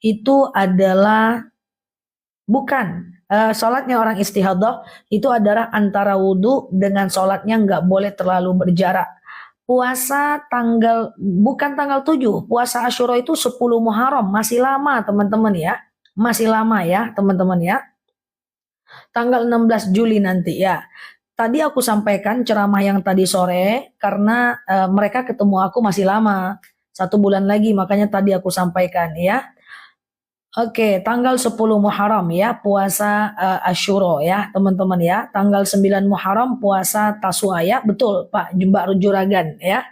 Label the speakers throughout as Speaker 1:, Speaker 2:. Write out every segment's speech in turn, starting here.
Speaker 1: itu adalah bukan. Sholatnya orang istihadah itu adalah antara wudhu dengan sholatnya nggak boleh terlalu berjarak. Puasa bukan tanggal 7, puasa Asyura itu 10 Muharram, masih lama teman-teman ya. Masih lama ya teman-teman ya. Tanggal 16 Juli nanti ya. Tadi aku sampaikan ceramah yang tadi sore karena mereka ketemu aku masih lama. 1 bulan lagi, makanya tadi aku sampaikan ya. Oke, tanggal 10 Muharram ya, puasa Asyura ya, teman-teman ya. Tanggal 9 Muharram puasa Tasua ya, betul Pak Mbak Juragan ya.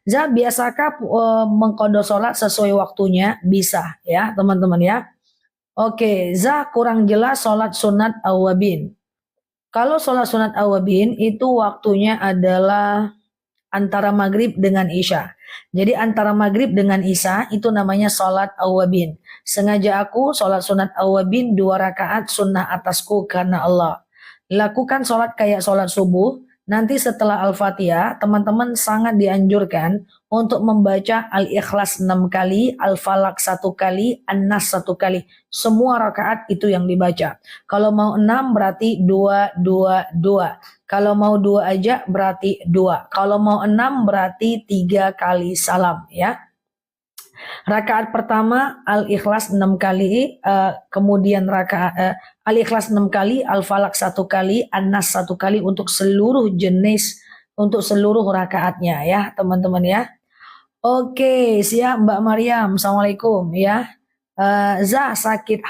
Speaker 1: Biasakah mengqadha sholat sesuai waktunya? Bisa ya, teman-teman ya. Oke, kurang jelas sholat sunat awabin. Kalau sholat sunat awabin itu waktunya adalah antara maghrib dengan isya. Jadi antara maghrib dengan isya itu namanya sholat awabin. Sengaja aku sholat sunat awabin 2 rakaat sunnah atasku karena Allah. Lakukan sholat kayak sholat subuh. Nanti setelah Al-Fatihah, teman-teman sangat dianjurkan untuk membaca Al-Ikhlas 6 kali, Al-Falaq 1 kali, An-Nas 1 kali. Semua rakaat itu yang dibaca. Kalau mau 6 berarti 2, 2, 2. Kalau mau 2 aja berarti 2. Kalau mau 6 berarti 3 kali salam ya. Rakaat pertama Al-Ikhlas 6 kali, kemudian rakaat Al-Ikhlas 6 kali, Al-Falaq 1 kali, An-Nas 1 kali untuk seluruh jenis, untuk seluruh rakaatnya ya teman-teman ya. Oke, siap Mbak Maryam. Assalamualaikum ya. Sakit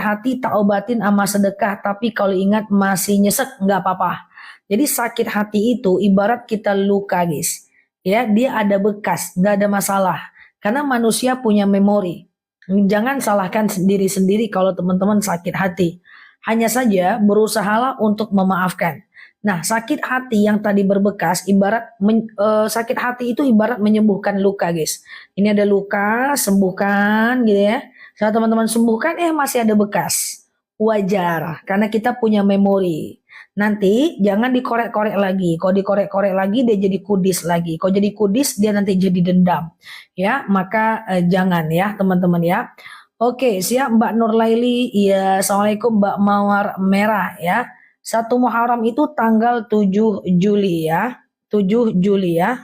Speaker 1: hati tak obatin sama sedekah, tapi kalau ingat masih nyesek nggak apa-apa. Jadi sakit hati itu ibarat kita luka guys. Ya, dia ada bekas, nggak ada masalah. Karena manusia punya memori. Jangan salahkan diri sendiri kalau teman-teman sakit hati. Hanya saja berusahalah untuk memaafkan. Nah, sakit hati yang tadi berbekas sakit hati itu ibarat menyembuhkan luka, guys. Ini ada luka, sembuhkan gitu ya. Setelah teman-teman sembuhkan, masih ada bekas. Wajar, karena kita punya memori. Nanti jangan dikorek-korek lagi. Kalau dikorek-korek lagi dia jadi kudis lagi. Kalau jadi kudis dia nanti jadi dendam. Ya, maka jangan ya teman-teman ya. Oke, siap Mbak Nur Laili. Iya, Assalamualaikum Mbak Mawar Merah ya. 1 Muharram itu tanggal 7 Juli ya. 7 Juli ya.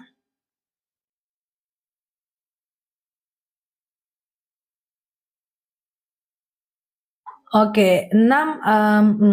Speaker 1: Oke, 6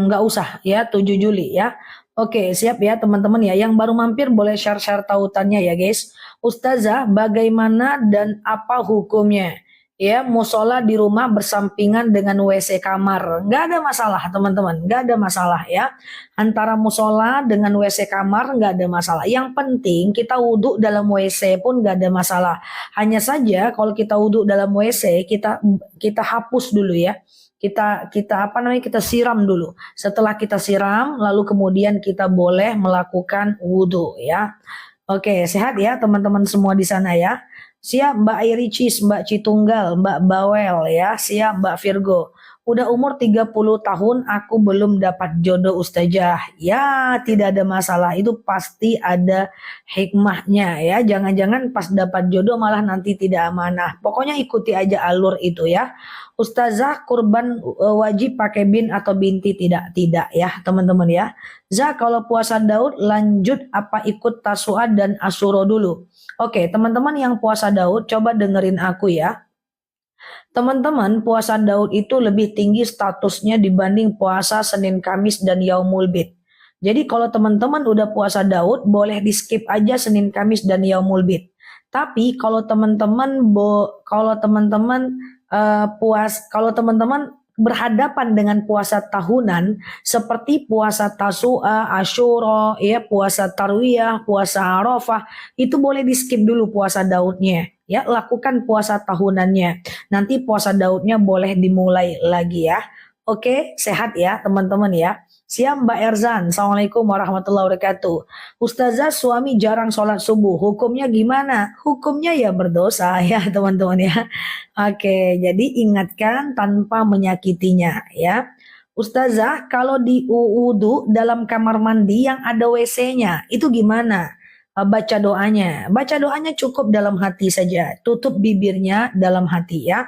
Speaker 1: nggak usah ya, 7 Juli ya. Oke, siap ya teman-teman ya. Yang baru mampir boleh share-share tautannya ya guys. Ustazah, bagaimana dan apa hukumnya? Ya, musola di rumah bersampingan dengan WC kamar. Nggak ada masalah teman-teman, nggak ada masalah ya. Antara musola dengan WC kamar nggak ada masalah. Yang penting kita wudhu dalam WC pun nggak ada masalah. Hanya saja kalau kita wudhu dalam WC, kita hapus dulu ya. Kita siram dulu. Setelah kita siram, lalu kemudian kita boleh melakukan wudhu ya. Oke, sehat ya teman-teman semua di sana ya. Siap Mbak Iricis, Mbak Citunggal, Mbak Bawel ya. Siap Mbak Virgo. Udah umur 30 tahun aku belum dapat jodoh Ustazah. Ya, tidak ada masalah. Itu pasti ada hikmahnya ya. Jangan-jangan pas dapat jodoh malah nanti tidak amanah. Pokoknya ikuti aja alur itu ya. Ustazah, kurban wajib pakai bin atau binti? Tidak ya teman-teman ya. Kalau puasa Daud lanjut apa ikut Tasu'a dan Asyura dulu? Oke, teman-teman yang puasa Daud coba dengerin aku ya. Teman-teman, puasa Daud itu lebih tinggi statusnya dibanding puasa Senin, Kamis, dan Yaumul Bid. Jadi kalau teman-teman udah puasa Daud, boleh di skip aja Senin, Kamis, dan Yaumul Bid. Tapi kalau teman-teman berhadapan dengan puasa tahunan seperti puasa Tasu'a, Asyura, ya puasa Tarwiyah, puasa Arafah, itu boleh di skip dulu puasa Daudnya. Ya, lakukan puasa tahunannya. Nanti puasa Daudnya boleh dimulai lagi ya. Oke, sehat ya teman-teman ya. Siap Mbak Erzan, Assalamualaikum warahmatullahi wabarakatuh. Ustazah, suami jarang sholat subuh, hukumnya gimana? Hukumnya ya berdosa ya teman-teman ya. Oke, jadi ingatkan tanpa menyakitinya ya. Ustazah, kalau di wudu dalam kamar mandi yang ada WC-nya, itu gimana? Baca doanya. Baca doanya cukup dalam hati saja. Tutup bibirnya dalam hati ya.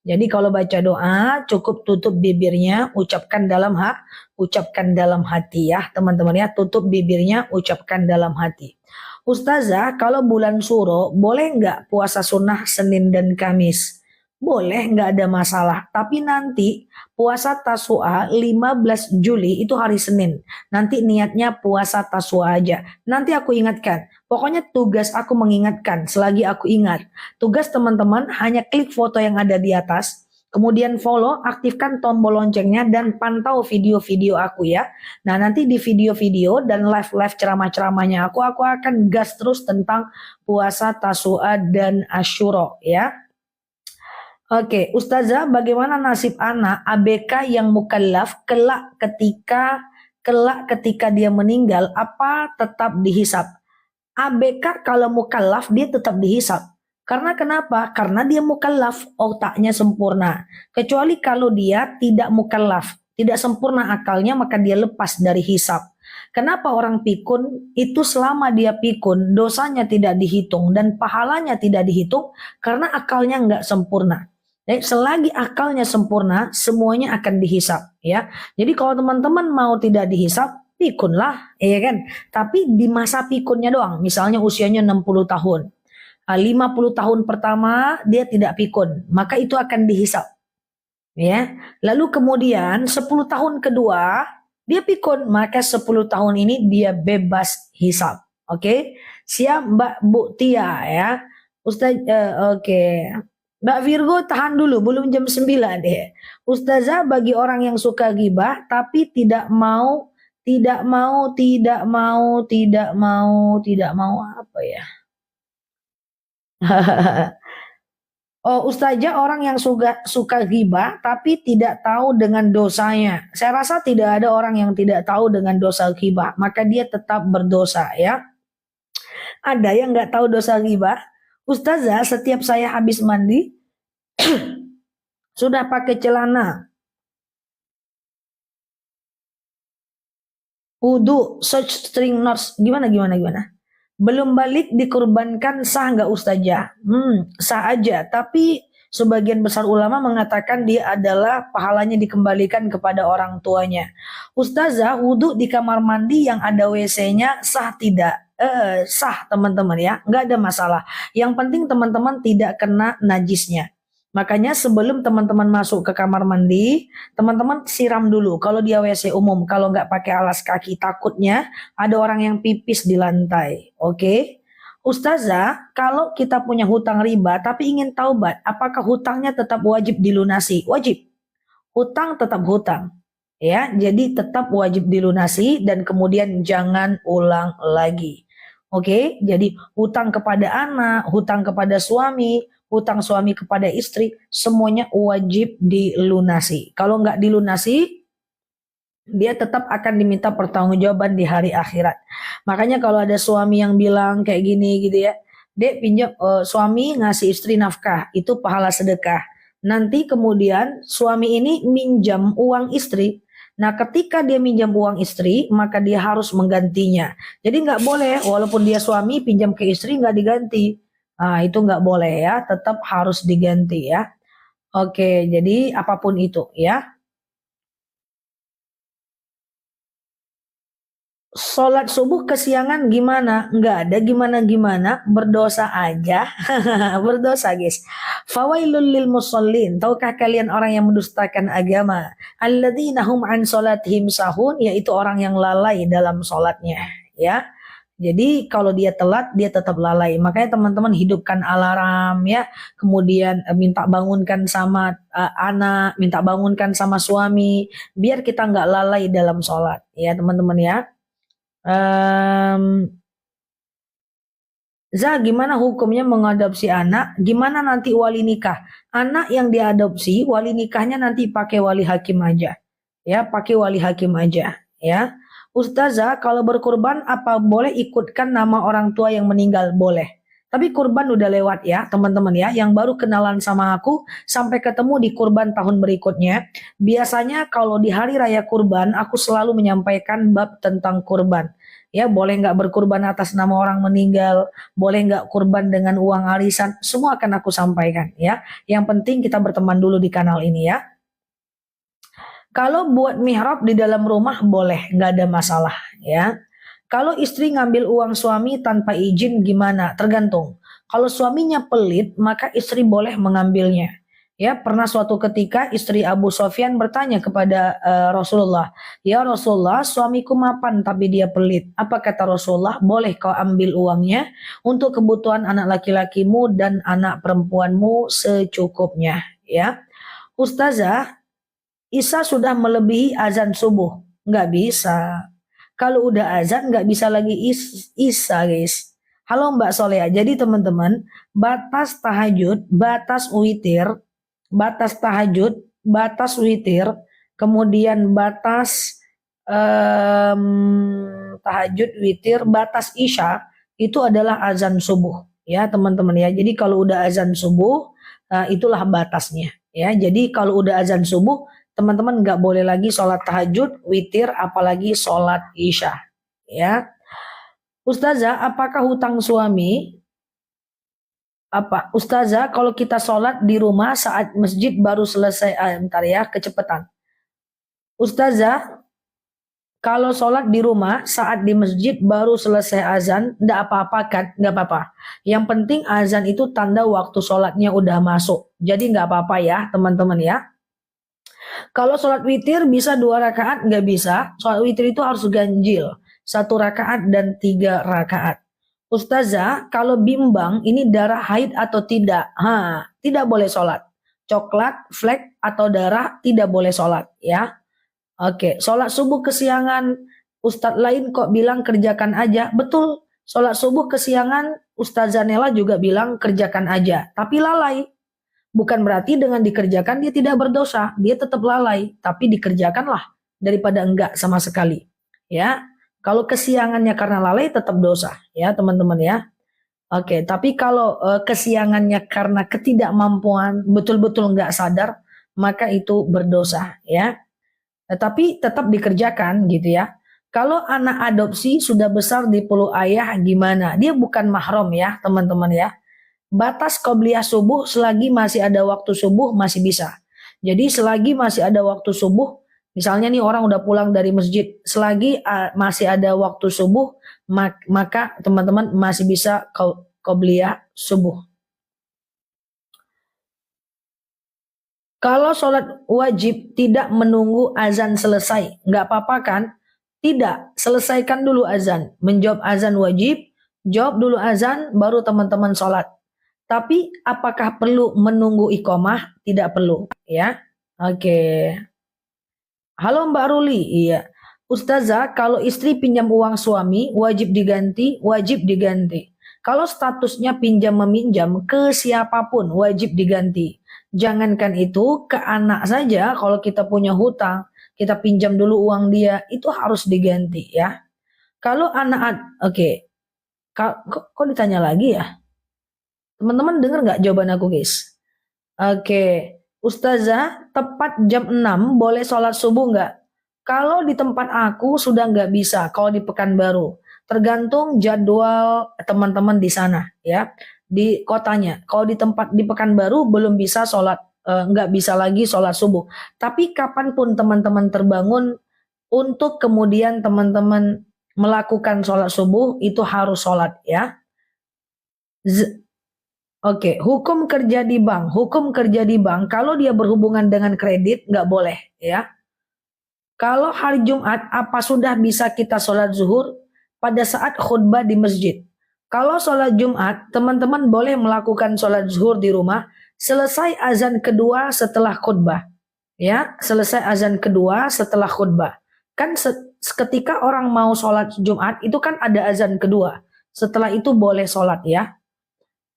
Speaker 1: Jadi kalau baca doa cukup tutup bibirnya, ucapkan dalam hati ya teman-teman ya, tutup bibirnya, ucapkan dalam hati. Ustazah, kalau bulan Suro boleh nggak puasa sunnah Senin dan Kamis? Boleh, nggak ada masalah. Tapi nanti puasa Tasu'a 15 Juli itu hari Senin. Nanti niatnya puasa Tasu'a aja. Nanti aku ingatkan. Pokoknya tugas aku mengingatkan selagi aku ingat. Tugas teman-teman hanya klik foto yang ada di atas, kemudian follow, aktifkan tombol loncengnya dan pantau video-video aku ya. Nah, nanti di video-video dan live-live ceramah-ceramahnya aku akan gas terus tentang puasa Tasu'a dan Asyura ya. Oke, Ustazah, bagaimana nasib anak ABK yang mukallaf kelak ketika dia meninggal, apa tetap dihisap? ABK kalau mukallaf dia tetap dihisap. Karena kenapa? Karena dia mukallaf, otaknya sempurna. Kecuali kalau dia tidak mukallaf, tidak sempurna akalnya, maka dia lepas dari hisap. Kenapa orang pikun itu selama dia pikun dosanya tidak dihitung dan pahalanya tidak dihitung karena akalnya nggak sempurna. Jadi selagi akalnya sempurna semuanya akan dihisap ya. Jadi kalau teman-teman mau tidak dihisap pikunlah, ya kan? Tapi di masa pikunnya doang, misalnya usianya 60 tahun. 50 tahun pertama dia tidak pikun, maka itu akan dihisap. Ya. Lalu kemudian 10 tahun kedua dia pikun, maka 10 tahun ini dia bebas hisap. Oke? Siap Mbak Bu Tia ya. Ustaz oke. Mbak Virgo tahan dulu, belum jam 9 deh. Ustazah, bagi orang yang suka gibah tapi tidak mau apa ya? Oh, Ustazah, orang yang suka ghibah tapi tidak tahu dengan dosanya. Saya rasa tidak ada orang yang tidak tahu dengan dosa ghibah, maka dia tetap berdosa ya. Ada yang nggak tahu dosa ghibah? Ustazah, setiap saya habis mandi sudah pakai celana, wudu, search string knots, gimana? Belum balik dikurbankan sah nggak Ustazah? Sah aja, tapi sebagian besar ulama mengatakan dia adalah pahalanya dikembalikan kepada orang tuanya. Ustazah, wudu di kamar mandi yang ada WC-nya sah tidak? Sah teman-teman ya, nggak ada masalah. Yang penting teman-teman tidak kena najisnya. Makanya sebelum teman-teman masuk ke kamar mandi, teman-teman siram dulu. Kalau dia WC umum, kalau nggak pakai alas kaki, takutnya ada orang yang pipis di lantai. Oke? Ustazah, kalau kita punya hutang riba tapi ingin taubat, apakah hutangnya tetap wajib dilunasi? Wajib. Hutang tetap hutang. Ya, jadi tetap wajib dilunasi dan kemudian jangan ulang lagi. Oke, jadi hutang kepada anak, hutang kepada suami, hutang suami kepada istri, semuanya wajib dilunasi. Kalau nggak dilunasi, dia tetap akan diminta pertanggungjawaban di hari akhirat. Makanya kalau ada suami yang bilang kayak gini gitu ya, Dek pinjam, suami ngasih istri nafkah, itu pahala sedekah. Nanti kemudian suami ini minjam uang istri. Nah ketika dia minjam uang istri, maka dia harus menggantinya. Jadi nggak boleh, walaupun dia suami pinjam ke istri nggak diganti. Nah, itu nggak boleh ya, tetap harus diganti ya. Oke, jadi apapun itu ya. Sholat subuh kesiangan gimana? Nggak ada gimana-gimana, berdosa aja. Berdosa guys. Fawailul lil musallin. Tahukah kalian orang yang mendustakan agama? Alladzina hum an sholatihim sahun, yaitu orang yang lalai dalam sholatnya. Ya. Jadi kalau dia telat dia tetap lalai. Makanya teman-teman hidupkan alarm ya. Kemudian minta bangunkan sama anak, minta bangunkan sama suami, biar kita nggak lalai dalam sholat ya teman-teman ya. Gimana hukumnya mengadopsi anak? Gimana nanti wali nikah? Anak yang diadopsi, wali nikahnya nanti pakai wali hakim aja. Ya, pakai wali hakim aja. Ya. Ustazah, kalau berkurban apa boleh ikutkan nama orang tua yang meninggal? Boleh. Tapi kurban udah lewat ya teman-teman ya. Yang baru kenalan sama aku sampai ketemu di kurban tahun berikutnya. Biasanya kalau di hari raya kurban aku selalu menyampaikan bab tentang kurban. Ya, boleh nggak berkurban atas nama orang meninggal, boleh nggak kurban dengan uang arisan, semua akan aku sampaikan ya. Yang penting kita berteman dulu di kanal ini ya. Kalau buat mihrab di dalam rumah boleh, nggak ada masalah ya. Kalau istri ngambil uang suami tanpa izin gimana? Tergantung. Kalau suaminya pelit, maka istri boleh mengambilnya. Ya, pernah suatu ketika istri Abu Sofyan bertanya kepada Rasulullah, "Ya Rasulullah, suamiku mapan tapi dia pelit." Apa kata Rasulullah? "Boleh kau ambil uangnya untuk kebutuhan anak laki-lakimu dan anak perempuanmu secukupnya." Ya. Ustazah, Isa sudah melebihi azan subuh. Nggak bisa. Kalau udah azan nggak bisa lagi Isa guys. Halo Mbak Solea. Jadi teman-teman, batas tahajud, batas witir, batas tahajud, batas witir, kemudian batas tahajud, witir, batas isya itu adalah azan subuh ya teman-teman ya. Jadi kalau udah azan subuh itulah batasnya ya. Jadi kalau udah azan subuh teman-teman nggak boleh lagi sholat tahajud, witir, apalagi sholat isya ya. Ustazah, apakah hutang suami Ustazah, kalau kita sholat di rumah saat masjid baru selesai, bentar ya, kecepatan. Ustazah, kalau sholat di rumah saat di masjid baru selesai azan, enggak apa-apa kan? Enggak apa-apa. Yang penting azan itu tanda waktu sholatnya udah masuk. Jadi enggak apa-apa ya teman-teman ya. Kalau sholat witir bisa 2 rakaat, enggak bisa. Sholat witir itu harus ganjil. 1 rakaat dan 3 rakaat. Ustazah, kalau bimbang ini darah haid atau tidak? Tidak boleh sholat. Coklat, flek, atau darah tidak boleh sholat ya. Oke, sholat subuh kesiangan, Ustadz lain kok bilang kerjakan aja. Betul, sholat subuh kesiangan, Ustazah Nela juga bilang kerjakan aja. Tapi lalai. Bukan berarti dengan dikerjakan dia tidak berdosa. Dia tetap lalai, tapi dikerjakanlah daripada enggak sama sekali. Ya, kalau kesiangannya karena lalai tetap dosa. Ya teman-teman ya. Oke, tapi kalau kesiangannya karena ketidakmampuan, betul-betul enggak sadar, maka itu berdosa ya. Tapi tetap dikerjakan gitu ya. Kalau anak adopsi sudah besar di peluk ayah gimana? Dia bukan mahram ya teman-teman ya. Batas qobliyah subuh selagi masih ada waktu subuh masih bisa. Jadi selagi masih ada waktu subuh, misalnya nih orang udah pulang dari masjid, selagi masih ada waktu subuh, maka teman-teman masih bisa qobliyah subuh. Kalau sholat wajib tidak menunggu azan selesai, nggak apa-apa kan? Tidak, selesaikan dulu azan. Menjawab azan wajib, jawab dulu azan, baru teman-teman sholat. Tapi apakah perlu menunggu iqomah? Tidak perlu, ya. Oke. Halo Mbak Ruli, iya. Ustazah, kalau istri pinjam uang suami, wajib diganti, wajib diganti. Kalau statusnya pinjam meminjam ke siapapun, wajib diganti. Jangankan itu, ke anak saja kalau kita punya hutang, kita pinjam dulu uang dia, itu harus diganti ya. Kalau anak, oke. Kok ditanya lagi ya? Teman-teman dengar nggak jawaban aku guys? Oke. Ustazah, tepat jam 6 boleh sholat subuh nggak? Kalau di tempat aku sudah nggak bisa, kalau di Pekanbaru. Tergantung jadwal teman-teman di sana ya, di kotanya. Kalau di tempat di Pekanbaru belum bisa sholat, nggak bisa lagi sholat subuh. Tapi kapanpun teman-teman terbangun untuk kemudian teman-teman melakukan sholat subuh, itu harus sholat ya. Oke, hukum kerja di bank. Hukum kerja di bank, kalau dia berhubungan dengan kredit, nggak boleh ya. Kalau hari Jumat, apa sudah bisa kita sholat zuhur pada saat khutbah di masjid? Kalau sholat Jumat, teman-teman boleh melakukan sholat zuhur di rumah, selesai azan kedua setelah khutbah. Ya, selesai azan kedua setelah khutbah. Kan ketika orang mau sholat Jumat, itu kan ada azan kedua. Setelah itu boleh sholat ya.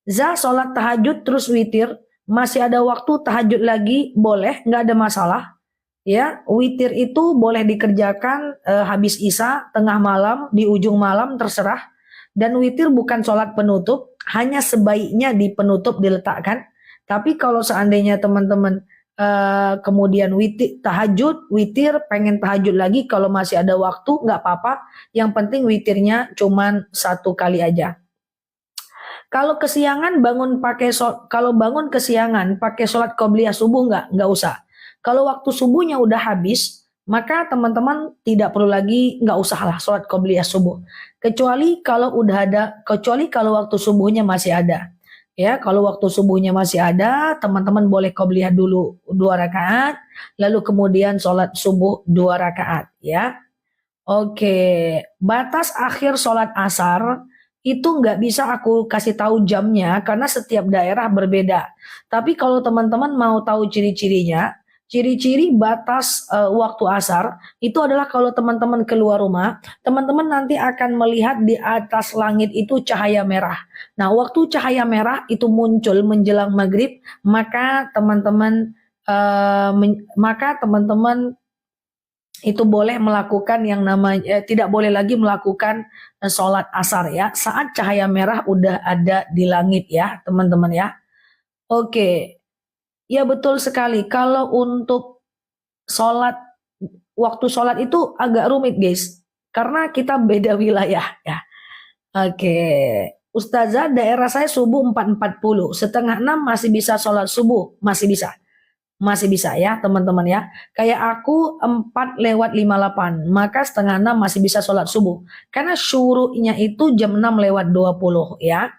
Speaker 1: Sholat tahajud terus witir, masih ada waktu tahajud lagi, boleh, nggak ada masalah. Ya, witir itu boleh dikerjakan habis isya, tengah malam, di ujung malam, terserah. Dan witir bukan sholat penutup, hanya sebaiknya di penutup diletakkan. Tapi kalau seandainya teman-teman kemudian witir, pengen tahajud lagi kalau masih ada waktu nggak apa-apa. Yang penting witirnya cuman 1 kali aja. Kalau bangun kesiangan pakai sholat qobliyah subuh nggak usah. Kalau waktu subuhnya udah habis, maka teman-teman tidak perlu lagi, nggak usah lah sholat qobliyah subuh. Kecuali kalau waktu subuhnya masih ada. Ya, kalau waktu subuhnya masih ada, teman-teman boleh qobliyah dulu 2 rakaat, lalu kemudian sholat subuh 2 rakaat. Ya, oke. Batas akhir sholat asar itu nggak bisa aku kasih tahu jamnya karena setiap daerah berbeda. Tapi kalau teman-teman mau tahu ciri-cirinya, ciri-ciri batas waktu asar itu adalah kalau teman-teman keluar rumah, teman-teman nanti akan melihat di atas langit itu cahaya merah. Nah, waktu cahaya merah itu muncul menjelang maghrib, maka teman-teman itu boleh melakukan yang namanya tidak boleh lagi melakukan sholat asar ya saat cahaya merah udah ada di langit ya teman-teman ya. Oke, ya betul sekali. Kalau untuk sholat, waktu sholat itu agak rumit guys karena kita beda wilayah ya. Oke, Ustazah, daerah saya subuh 4.40, setengah 6 masih bisa sholat subuh, masih bisa ya teman-teman ya. Kayak aku 4:58, maka setengah 6 masih bisa sholat subuh. Karena syuruknya itu jam 6:20 ya.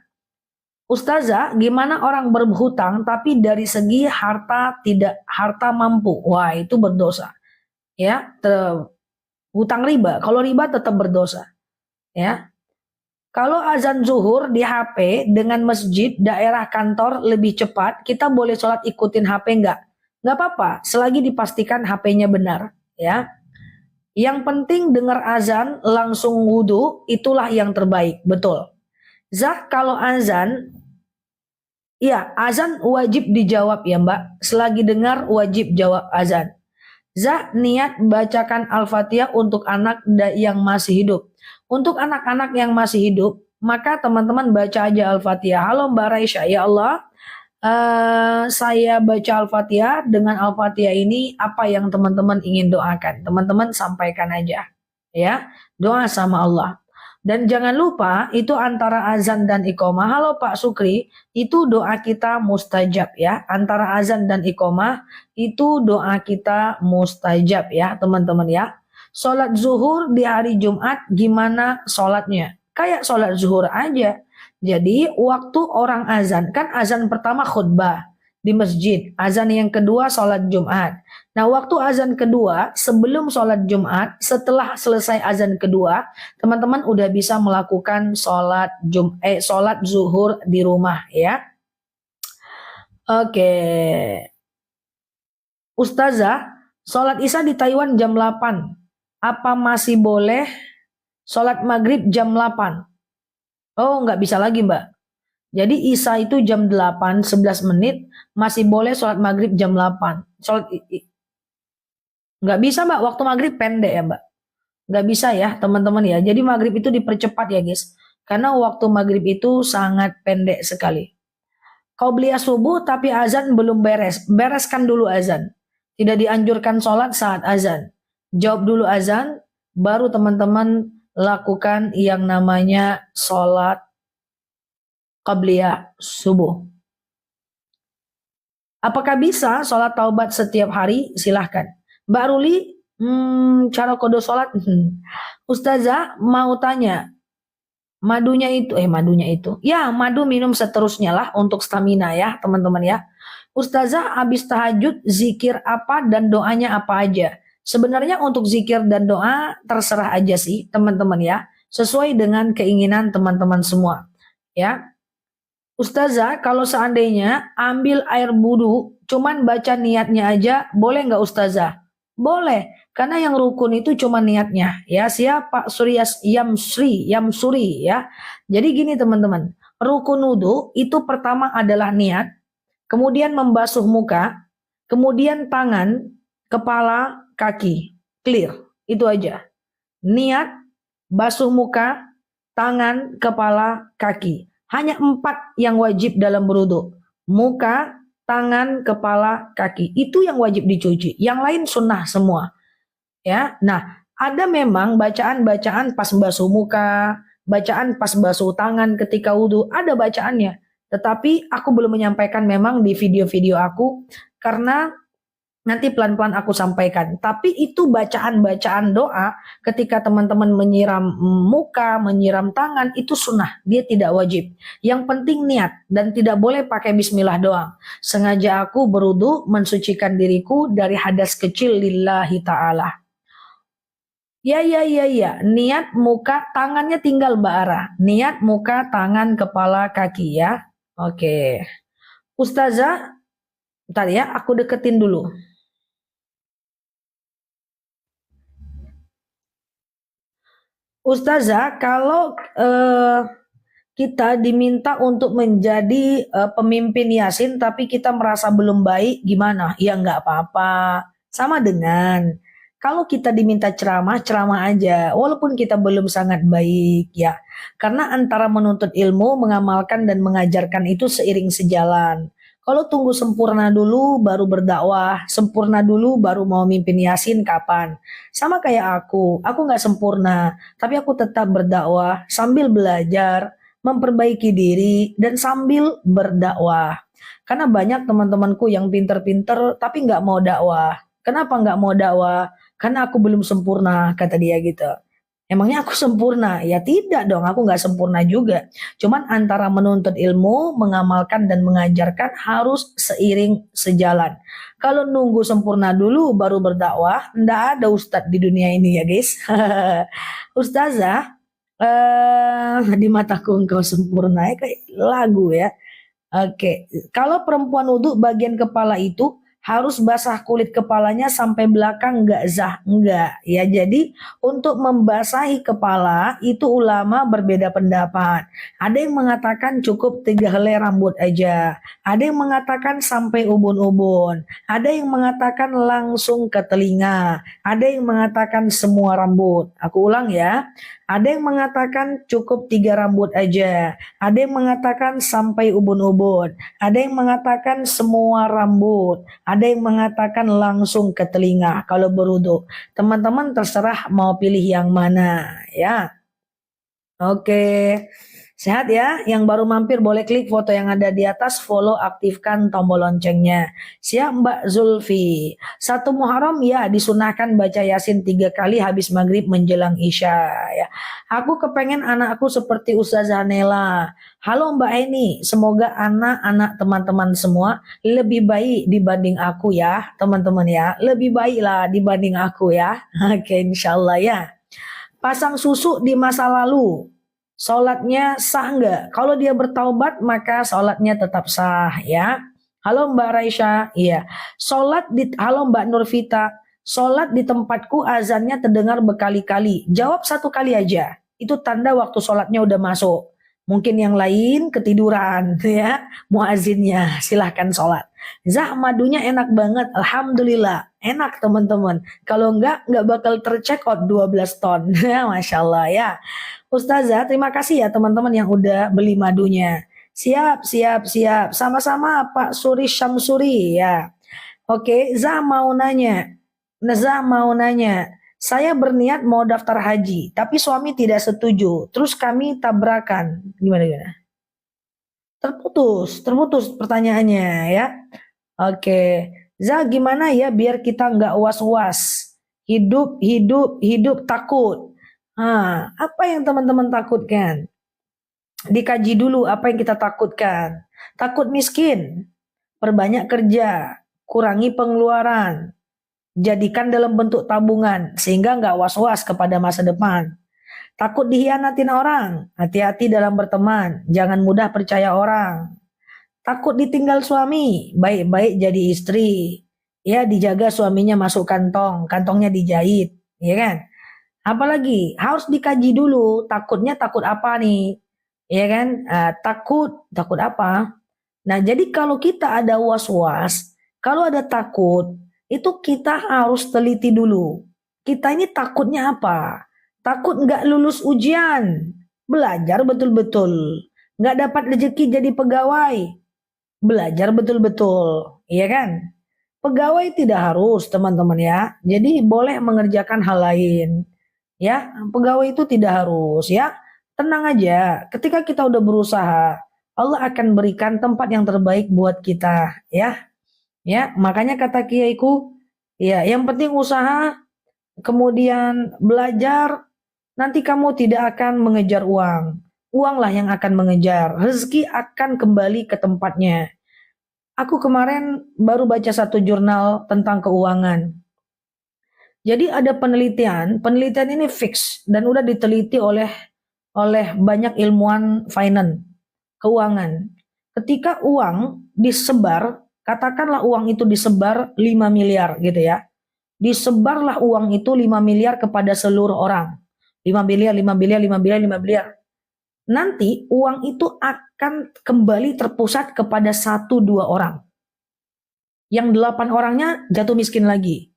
Speaker 1: Ustazah, gimana orang berhutang tapi dari segi harta mampu? Wah, itu berdosa. Ya, hutang riba. Kalau riba tetap berdosa. Ya. Kalau azan zuhur di HP dengan masjid daerah kantor lebih cepat, kita boleh sholat ikutin HP enggak? Nggak apa-apa, selagi dipastikan HP-nya benar, ya. Yang penting dengar azan langsung wudhu, itulah yang terbaik, betul. Zah, kalau azan, ya azan wajib dijawab ya Mbak. Selagi dengar wajib jawab azan. Zah, niat bacakan Al-Fatihah untuk anak yang masih hidup. Untuk anak-anak yang masih hidup, maka teman-teman baca aja Al-Fatihah. Halo Mbak Raisya, ya Allah. Saya baca Al-Fatihah. Dengan Al-Fatihah ini apa yang teman-teman ingin doakan, teman-teman sampaikan aja ya, doa sama Allah. Dan jangan lupa itu antara azan dan iqomah. Halo Pak Sukri, itu doa kita mustajab ya. Antara azan dan iqomah itu doa kita mustajab ya teman-teman ya. Sholat zuhur di hari Jumat gimana sholatnya? Kayak sholat zuhur aja. Jadi waktu orang azan, kan azan pertama khutbah di masjid, azan yang kedua sholat Jumat. Nah, waktu azan kedua sebelum sholat Jumat, setelah selesai azan kedua, teman-teman udah bisa melakukan sholat zuhur di rumah ya. Oke. Ustazah, sholat isya di Taiwan jam 8. Apa masih boleh sholat maghrib jam 8? Oh, nggak bisa lagi Mbak. Jadi isya itu jam 8, 11 menit, masih boleh sholat maghrib jam 8. Nggak bisa Mbak, waktu maghrib pendek ya Mbak. Nggak bisa ya teman-teman ya. Jadi maghrib itu dipercepat ya guys. Karena waktu maghrib itu sangat pendek sekali. Qobliyah subuh tapi azan belum beres. Bereskan dulu azan. Tidak dianjurkan sholat saat azan. Jawab dulu azan, baru teman-teman lakukan yang namanya sholat qobliyah subuh. Apakah bisa sholat taubat setiap hari? Silahkan. Mbak Ruli, cara kode sholat? Ustazah mau tanya, madunya itu. Ya, madu minum seterusnya lah untuk stamina ya teman-teman ya. Ustazah habis tahajud zikir apa dan doanya apa aja? Sebenarnya untuk zikir dan doa terserah aja sih teman-teman ya. Sesuai dengan keinginan teman-teman semua ya. Ustazah, kalau seandainya ambil air wudu, cuman baca niatnya aja, boleh nggak Ustazah? Boleh, karena yang rukun itu cuma niatnya. Ya, siapa Suryas Yamsuri ya. Jadi gini teman-teman, rukun wudu itu pertama adalah niat, kemudian membasuh muka, kemudian tangan, kepala, kaki. Clear, itu aja. Niat, basuh muka, tangan, kepala, kaki. Hanya 4 yang wajib dalam berwudu. Muka, tangan, kepala, kaki. Itu yang wajib dicuci. Yang lain sunnah semua. Ya, nah ada memang bacaan-bacaan pas basuh muka, bacaan pas basuh tangan ketika wudhu, ada bacaannya. Tetapi aku belum menyampaikan memang di video-video aku karena nanti pelan-pelan aku sampaikan. Tapi itu bacaan-bacaan doa ketika teman-teman menyiram muka, menyiram tangan, itu sunnah. Dia tidak wajib. Yang penting niat dan tidak boleh pakai bismillah doang. Sengaja aku berwudu mensucikan diriku dari hadas kecil lillahi ta'ala. Ya, ya, ya, ya. Niat muka, tangannya tinggal Mbak Ara. Niat muka, tangan, kepala, kaki ya. Oke. Ustazah, bentar ya, aku deketin dulu. Ustazah, kalau kita diminta untuk menjadi pemimpin Yasin tapi kita merasa belum baik, gimana? Ya nggak apa-apa. Sama dengan kalau kita diminta ceramah, ceramah aja. Walaupun kita belum sangat baik ya. Karena antara menuntut ilmu, mengamalkan dan mengajarkan itu seiring sejalan. Kalau tunggu sempurna dulu baru berdakwah, sempurna dulu baru mau mimpin Yasin kapan? Sama kayak aku nggak sempurna, tapi aku tetap berdakwah sambil belajar, memperbaiki diri, dan sambil berdakwah. Karena banyak teman-temanku yang pinter-pinter tapi nggak mau dakwah. Kenapa nggak mau dakwah? Karena aku belum sempurna, kata dia gitu. Emangnya aku sempurna? Ya tidak dong, aku nggak sempurna juga. Cuman antara menuntut ilmu, mengamalkan dan mengajarkan harus seiring sejalan. Kalau nunggu sempurna dulu baru berdakwah, ndak ada ustadz di dunia ini ya guys. Ustazah, di mataku engkau sempurna ya kayak lagu ya. Oke, kalau perempuan wudhu bagian kepala itu harus basah kulit kepalanya sampai belakang enggak zah enggak ya. Jadi untuk membasahi kepala itu ulama berbeda pendapat. Ada yang mengatakan cukup 3 helai rambut aja. Ada yang mengatakan sampai ubun-ubun. Ada yang mengatakan langsung ke telinga. Ada yang mengatakan semua rambut. Aku ulang ya. Ada yang mengatakan cukup 3 rambut aja. Ada yang mengatakan sampai ubun-ubun. Ada yang mengatakan semua rambut. Ada yang mengatakan langsung ke telinga kalau berwudu. Teman-teman terserah mau pilih yang mana ya. Oke. Sehat ya, yang baru mampir boleh klik foto yang ada di atas, follow, aktifkan tombol loncengnya. Siap Mbak Zulfi. 1 Muharram ya disunahkan baca Yasin 3 kali habis maghrib menjelang Isya ya. Aku kepengen anakku seperti Ustazah Nela. Halo Mbak Eni, semoga anak-anak teman-teman semua lebih baik dibanding aku ya teman-teman ya. Lebih baiklah dibanding aku ya. Oke insyaallah ya. Pasang susu di masa lalu. Sholatnya sah nggak? Kalau dia bertaubat maka sholatnya tetap sah ya. Halo Mbak Raisya, iya. Halo Mbak Nurvita, sholat di tempatku azannya terdengar berkali-kali. Jawab 1 kali aja. Itu tanda waktu sholatnya udah masuk. Mungkin yang lain ketiduran ya. Muazinnya silahkan sholat. Zah madunya enak banget, alhamdulillah. Enak teman-teman. Kalau nggak bakal tercheck out 12 ton. Ya, Masya Allah ya. Ustazah, terima kasih ya teman-teman yang udah beli madunya. Siap, siap, siap. Sama-sama Pak Suri Syamsuri ya. Oke, Zah mau nanya. Saya berniat mau daftar haji, tapi suami tidak setuju. Terus kami tabrakan. Gimana? Terputus pertanyaannya ya. Oke, Zah gimana ya biar kita nggak was-was. Hidup takut. Apa yang teman-teman takutkan? Dikaji dulu apa yang kita takutkan. Takut miskin, perbanyak kerja, kurangi pengeluaran, jadikan dalam bentuk tabungan sehingga nggak was-was kepada masa depan. Takut dihianatin orang, hati-hati dalam berteman, jangan mudah percaya orang. Takut ditinggal suami, baik-baik jadi istri. Ya dijaga suaminya masuk kantong, kantongnya dijahit, ya kan? Apalagi harus dikaji dulu takut apa nih, ya kan? Takut apa? Nah jadi kalau kita ada was-was, kalau ada takut, itu kita harus teliti dulu. Kita ini takutnya apa? Takut nggak lulus ujian, belajar betul-betul, nggak dapat rezeki jadi pegawai, belajar betul-betul, iya kan? Pegawai tidak harus, teman-teman ya. Jadi boleh mengerjakan hal lain. Ya, pegawai itu tidak harus ya. Tenang aja, ketika kita udah berusaha, Allah akan berikan tempat yang terbaik buat kita, ya. Ya, makanya kata kiaiku, ya, yang penting usaha, kemudian belajar, nanti kamu tidak akan mengejar uang. Uanglah yang akan mengejar. Rezeki akan kembali ke tempatnya. Aku kemarin baru baca satu jurnal tentang keuangan. Jadi ada penelitian, penelitian ini fix dan udah diteliti oleh banyak ilmuwan finance, keuangan. Ketika uang disebar, katakanlah uang itu disebar 5 miliar gitu ya. Disebarlah uang itu 5 miliar kepada seluruh orang. 5 miliar, 5 miliar, 5 miliar, 5 miliar. Nanti uang itu akan kembali terpusat kepada 1-2 orang. Yang 8 orangnya jatuh miskin lagi.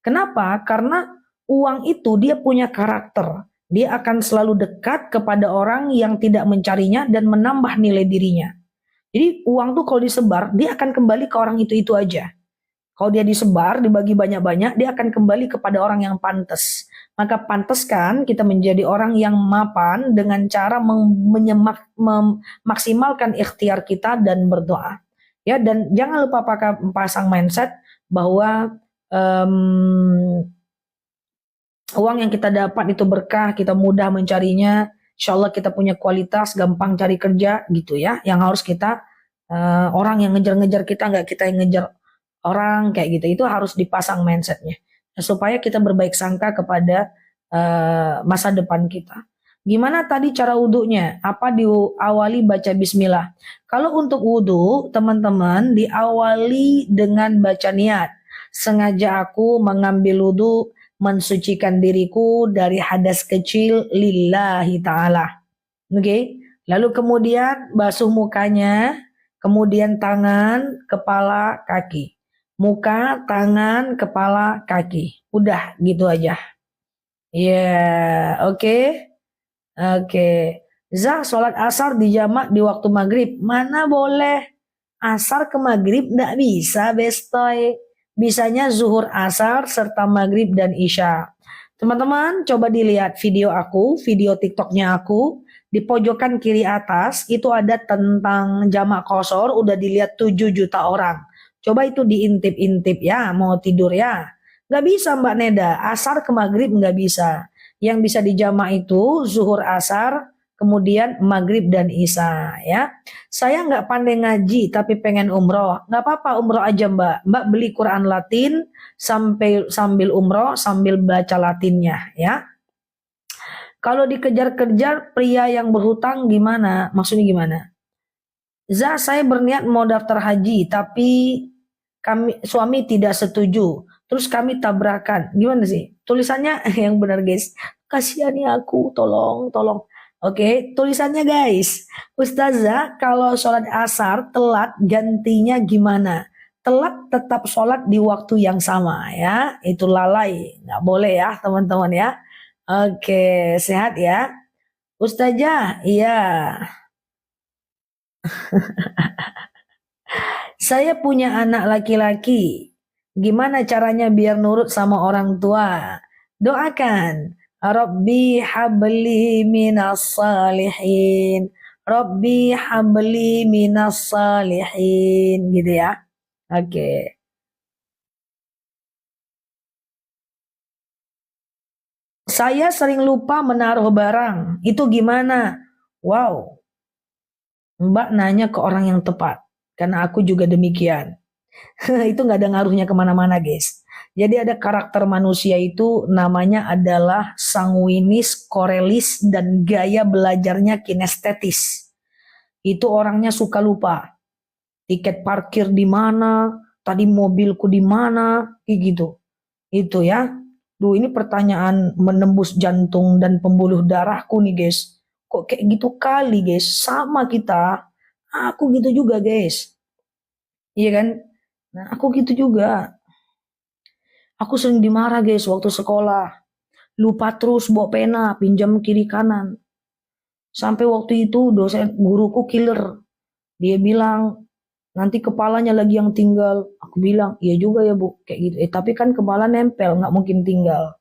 Speaker 1: Kenapa? Karena uang itu dia punya karakter. Dia akan selalu dekat kepada orang yang tidak mencarinya dan menambah nilai dirinya. Jadi uang tuh kalau disebar, dia akan kembali ke orang itu aja. Kalau dia disebar, dibagi banyak-banyak, dia akan kembali kepada orang yang pantas. Maka pantas kan kita menjadi orang yang mapan dengan cara memaksimalkan ikhtiar kita dan berdoa. Ya, dan jangan lupa pasang mindset bahwa uang yang kita dapat itu berkah, kita mudah mencarinya, insya Allah kita punya kualitas, gampang cari kerja gitu ya. Yang harus kita orang yang ngejar-ngejar kita, nggak kita yang ngejar orang kayak gitu. Itu harus dipasang mindsetnya supaya kita berbaik sangka kepada masa depan kita. Gimana tadi cara wudhunya? Apa diawali baca bismillah? Kalau untuk wudhu, teman-teman diawali dengan baca niat. Sengaja aku mengambil wudhu, mensucikan diriku dari hadas kecil lillahi ta'ala. Oke? Lalu kemudian basuh mukanya, kemudian tangan, kepala, kaki. Muka, tangan, kepala, kaki. Udah gitu aja. Ya, oke. Oke. Zah, sholat asar dijamak di waktu maghrib. Mana boleh. Asar ke maghrib nggak bisa, bestoy. Bisanya zuhur asar serta maghrib dan isya. Teman-teman, coba dilihat video aku, video TikToknya aku. Di pojokan kiri atas, itu ada tentang jamak qashar, udah dilihat 7 juta orang. Coba itu diintip-intip ya, mau tidur ya. Nggak bisa Mbak Neda, asar ke maghrib nggak bisa. Yang bisa dijamak itu zuhur asar, kemudian maghrib dan isya ya. Saya nggak pandai ngaji tapi pengen umroh. Nggak apa-apa umroh aja Mbak. Mbak beli Quran Latin sambil umroh sambil baca Latinnya ya. Kalau dikejar-kejar pria yang berhutang gimana? Maksudnya gimana? Saya berniat mau daftar haji tapi suami tidak setuju. Terus kami tabrakan. Gimana sih? Tulisannya yang benar guys. Kasihan ya aku, tolong, tolong. Oke, tulisannya guys. Ustazah, kalau sholat asar telat gantinya gimana? Telat tetap sholat di waktu yang sama ya. Itu lalai. Nggak boleh ya teman-teman ya. Oke, sehat ya. Ustazah, iya. Saya punya anak laki-laki. Gimana caranya biar nurut sama orang tua? Doakan. Rabbi habli minas salihin. Rabbi habli minas salihin. Gitu ya. Oke. Saya sering lupa menaruh barang. Itu gimana? Wow. Mbak nanya ke orang yang tepat. Karena aku juga demikian. Itu nggak ada ngaruhnya kemana-mana guys. Jadi ada karakter manusia itu namanya adalah sanguinis, korelis, dan gaya belajarnya kinestetis. Itu orangnya suka lupa. Tiket parkir di mana, tadi mobilku di mana, kayak gitu. Itu ya. Duh ini pertanyaan menembus jantung dan pembuluh darahku nih guys. Kok kayak gitu kali guys? Sama kita. Aku gitu juga guys. Iya kan? Nah aku gitu juga. Aku sering dimarah guys waktu sekolah. Lupa terus bawa pena, pinjam kiri kanan. Sampai waktu itu dosen guruku killer. Dia bilang, nanti kepalanya lagi yang tinggal. Aku bilang, iya juga ya Bu, kayak gitu. Tapi kan kepala nempel, nggak mungkin tinggal.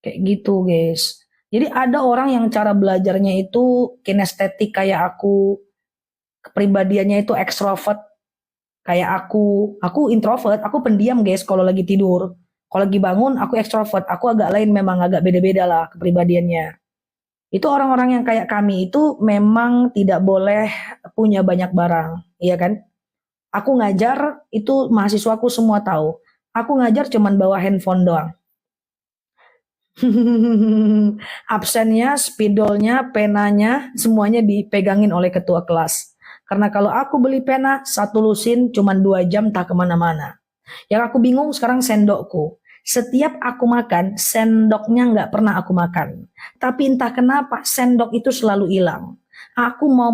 Speaker 1: Kayak gitu guys. Jadi ada orang yang cara belajarnya itu kinestetik kayak aku, kepribadiannya itu ekstrovert kayak aku. Aku introvert, aku pendiam guys kalau lagi tidur. Kalau lagi bangun aku ekstrovert, aku agak lain, memang agak beda-beda lah kepribadiannya. Itu orang-orang yang kayak kami itu memang tidak boleh punya banyak barang, iya kan? Aku ngajar itu mahasiswaku semua tahu. Aku ngajar cuman bawa handphone doang. Absennya, spidolnya, penanya, semuanya dipegangin oleh ketua kelas. Karena kalau aku beli pena, satu lusin cuma 2 jam tak kemana-mana. Yang aku bingung sekarang sendokku. Setiap aku makan, sendoknya nggak pernah aku makan. Tapi entah kenapa sendok itu selalu hilang. Aku mau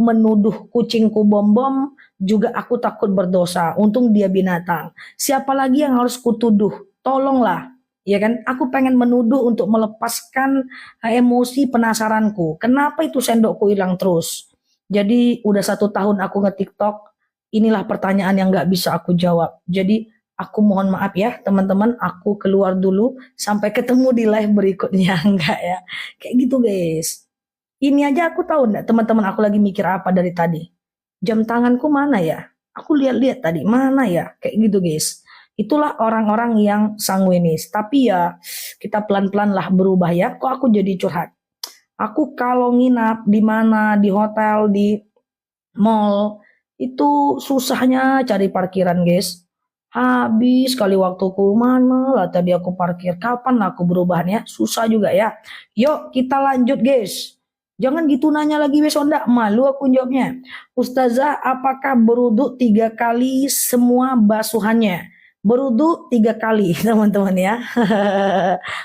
Speaker 1: menuduh kucingku bom-bom, juga aku takut berdosa. Untung dia binatang. Siapa lagi yang harus kutuduh? Tolonglah. Ya kan, aku pengen menuduh untuk melepaskan emosi penasaranku. Kenapa itu sendokku hilang terus? Jadi udah 1 tahun aku nge-TikTok, inilah pertanyaan yang nggak bisa aku jawab. Jadi aku mohon maaf ya teman-teman, aku keluar dulu, sampai ketemu di live berikutnya. Enggak ya, kayak gitu guys. Ini aja aku tahu enggak teman-teman, aku lagi mikir apa dari tadi. Jam tanganku mana ya? Aku lihat-lihat tadi, mana ya? Kayak gitu guys. Itulah orang-orang yang sanguinis. Tapi ya kita pelan-pelan lah berubah ya. Kok aku jadi curhat? Aku kalau nginap di mana, di hotel, di mall, itu susahnya cari parkiran guys. Habis kali waktuku, mana lah tadi aku parkir. Kapan aku berubahnya? Susah juga ya. Yuk kita lanjut guys. Jangan gitu nanya lagi besok ndak, malu aku jawabnya. Ustazah, apakah beruduk 3 kali semua basuhannya? Beruduk 3 kali teman-teman ya.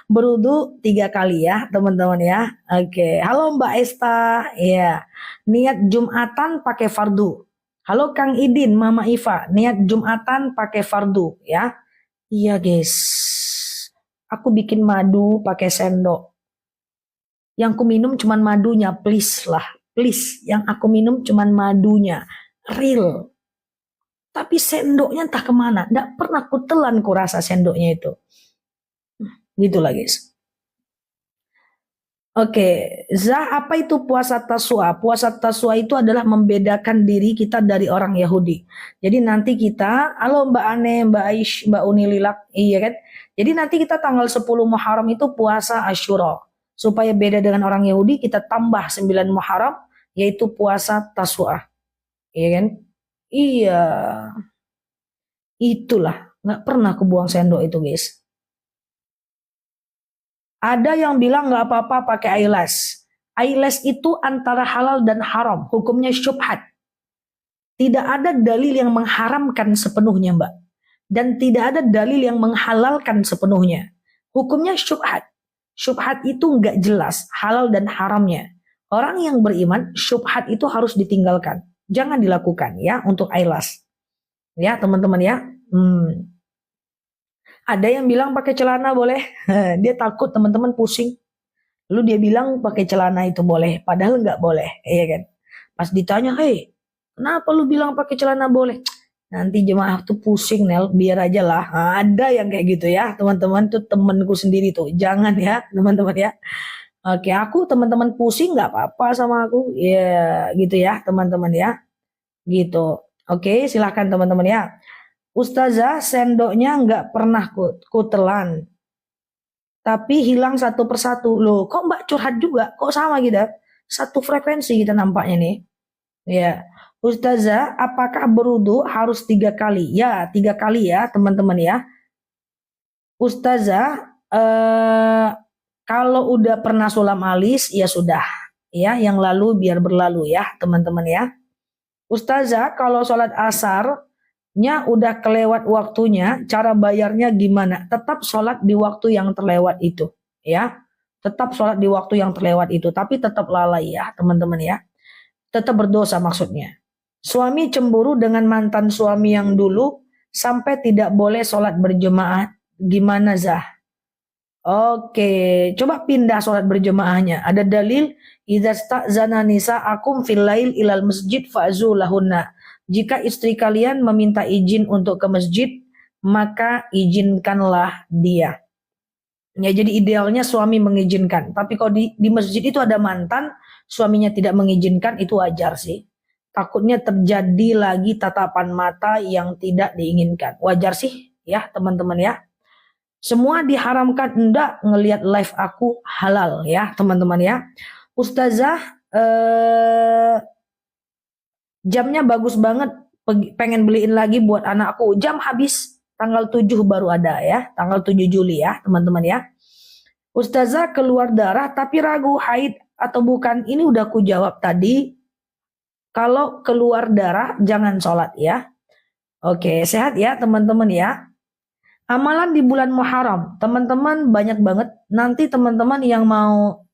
Speaker 1: Beruduk 3 kali ya teman-teman ya. Oke, halo Mbak Esta. Iya, niat Jumatan pakai fardu. Halo Kang Idin, Mama Iva, niat Jumatan pakai fardu ya. Iya guys, aku bikin madu pakai sendok. Yang aku minum cuman madunya, please lah, please. Yang aku minum cuman madunya, real. Tapi sendoknya entah kemana, nggak pernah kutelan kurasa sendoknya itu. Gitulah guys. Oke, Zah, apa itu puasa Taswa? Puasa Taswa itu adalah membedakan diri kita dari orang Yahudi. Jadi nanti kita, halo Mbak Ane, Mbak Aish, Mbak Unililak, iya kan? Jadi nanti kita tanggal 10 Muharram itu puasa Asyura. Supaya beda dengan orang Yahudi, kita tambah 9 Muharram, yaitu puasa Taswa. Iya kan? Iya, itulah. Nggak pernah kebuang sendok itu guys. Ada yang bilang nggak apa-apa pakai eyelash. Eyelash itu antara halal dan haram. Hukumnya syubhat. Tidak ada dalil yang mengharamkan sepenuhnya, Mbak. Dan tidak ada dalil yang menghalalkan sepenuhnya. Hukumnya syubhat. Syubhat itu nggak jelas halal dan haramnya. Orang yang beriman, syubhat itu harus ditinggalkan. Jangan dilakukan ya untuk eyelash. Ya teman-teman ya. Ada yang bilang pakai celana boleh. Dia takut teman-teman pusing. Lalu dia bilang pakai celana itu boleh. Padahal nggak boleh. Iya kan. Pas ditanya, hei kenapa lu bilang pakai celana boleh? Nanti jemaah tuh pusing Nel. Biar aja lah. Nah, ada yang kayak gitu ya. Teman-teman tuh temenku sendiri tuh. Jangan ya teman-teman ya. Oke, aku teman-teman pusing nggak apa-apa sama aku. Ya gitu ya teman-teman ya. Gitu. Oke silahkan teman-teman ya. Ustazah, sendoknya nggak pernah kutelan. Tapi hilang satu persatu. Loh, kok Mbak curhat juga? Kok sama kita? Satu frekuensi kita nampaknya nih. Ya. Ustazah, apakah berudu harus 3 kali? Ya, 3 kali ya teman-teman ya. Ustazah, kalau udah pernah sulam alis, ya sudah. Ya, yang lalu biar berlalu ya teman-teman ya. Ustazah, kalau sholat asar, udah kelewat waktunya, cara bayarnya gimana? Tetap sholat di waktu yang terlewat itu, ya. Tetap sholat di waktu yang terlewat itu, tapi tetap lalai ya, teman-teman ya. Tetap berdosa maksudnya. Suami cemburu dengan mantan suami yang dulu sampai tidak boleh sholat berjemaah. Gimana Zah? Oke, coba pindah sholat berjemaahnya. Ada dalil, idza sta'zana nisa'akum fil lail ilal masjid fa'zu lahunna. Jika istri kalian meminta izin untuk ke masjid, maka izinkanlah dia. Ya, jadi idealnya suami mengizinkan. Tapi kalau di masjid itu ada mantan, suaminya tidak mengizinkan, itu wajar sih. Takutnya terjadi lagi tatapan mata yang tidak diinginkan. Wajar sih ya teman-teman ya. Semua diharamkan, enggak ngelihat live aku halal ya teman-teman ya. Ustazah jamnya bagus banget, pengen beliin lagi buat anakku. Jam habis tanggal 7 baru ada ya, tanggal 7 Juli ya teman-teman ya. Ustazah keluar darah tapi ragu haid atau bukan. Ini udah aku jawab tadi. Kalau keluar darah jangan sholat ya. Oke, sehat ya teman-teman ya. Amalan di bulan Muharram, teman-teman banyak banget. Nanti teman-teman yang mau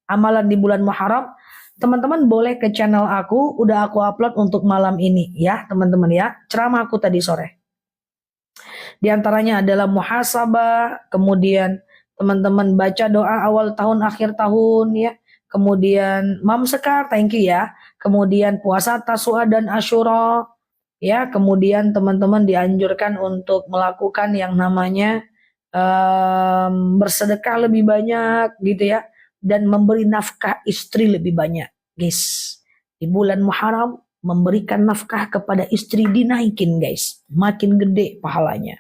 Speaker 1: amalan di bulan Muharram, teman-teman boleh ke channel aku, udah aku upload untuk malam ini ya teman-teman ya. Ceramah aku tadi sore. Di antaranya adalah muhasabah, kemudian teman-teman baca doa awal tahun akhir tahun ya. Kemudian Mam Sekar, thank you ya. Kemudian puasa Tasu'a dan Asyura ya. Kemudian teman-teman dianjurkan untuk melakukan yang namanya bersedekah lebih banyak gitu ya. Dan memberi nafkah istri lebih banyak guys. Di bulan Muharram memberikan nafkah kepada istri dinaikin guys. Makin gede pahalanya.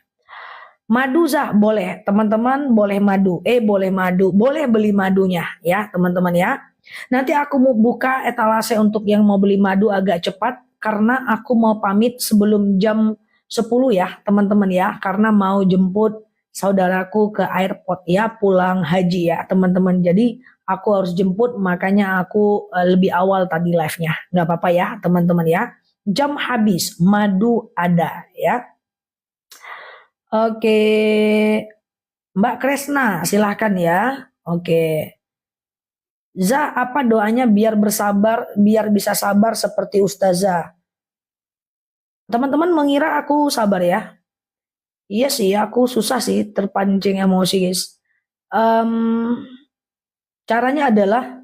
Speaker 1: Madu Zah boleh, teman-teman boleh madu, boleh beli madunya ya teman-teman ya. Nanti aku mau buka etalase untuk yang mau beli madu agak cepat karena aku mau pamit sebelum jam 10 ya teman-teman ya, karena mau jemput saudaraku ke airport ya, pulang haji ya teman-teman. Jadi aku harus jemput, makanya aku lebih awal tadi live-nya. Nggak apa-apa ya teman-teman ya. Jam habis, madu ada ya. Oke, Mbak Kresna, silahkan ya. Oke. Za, apa doanya biar bisa sabar seperti Ustazah? Teman-teman mengira aku sabar ya? Iya sih, aku susah sih terpancing emosi guys. Caranya adalah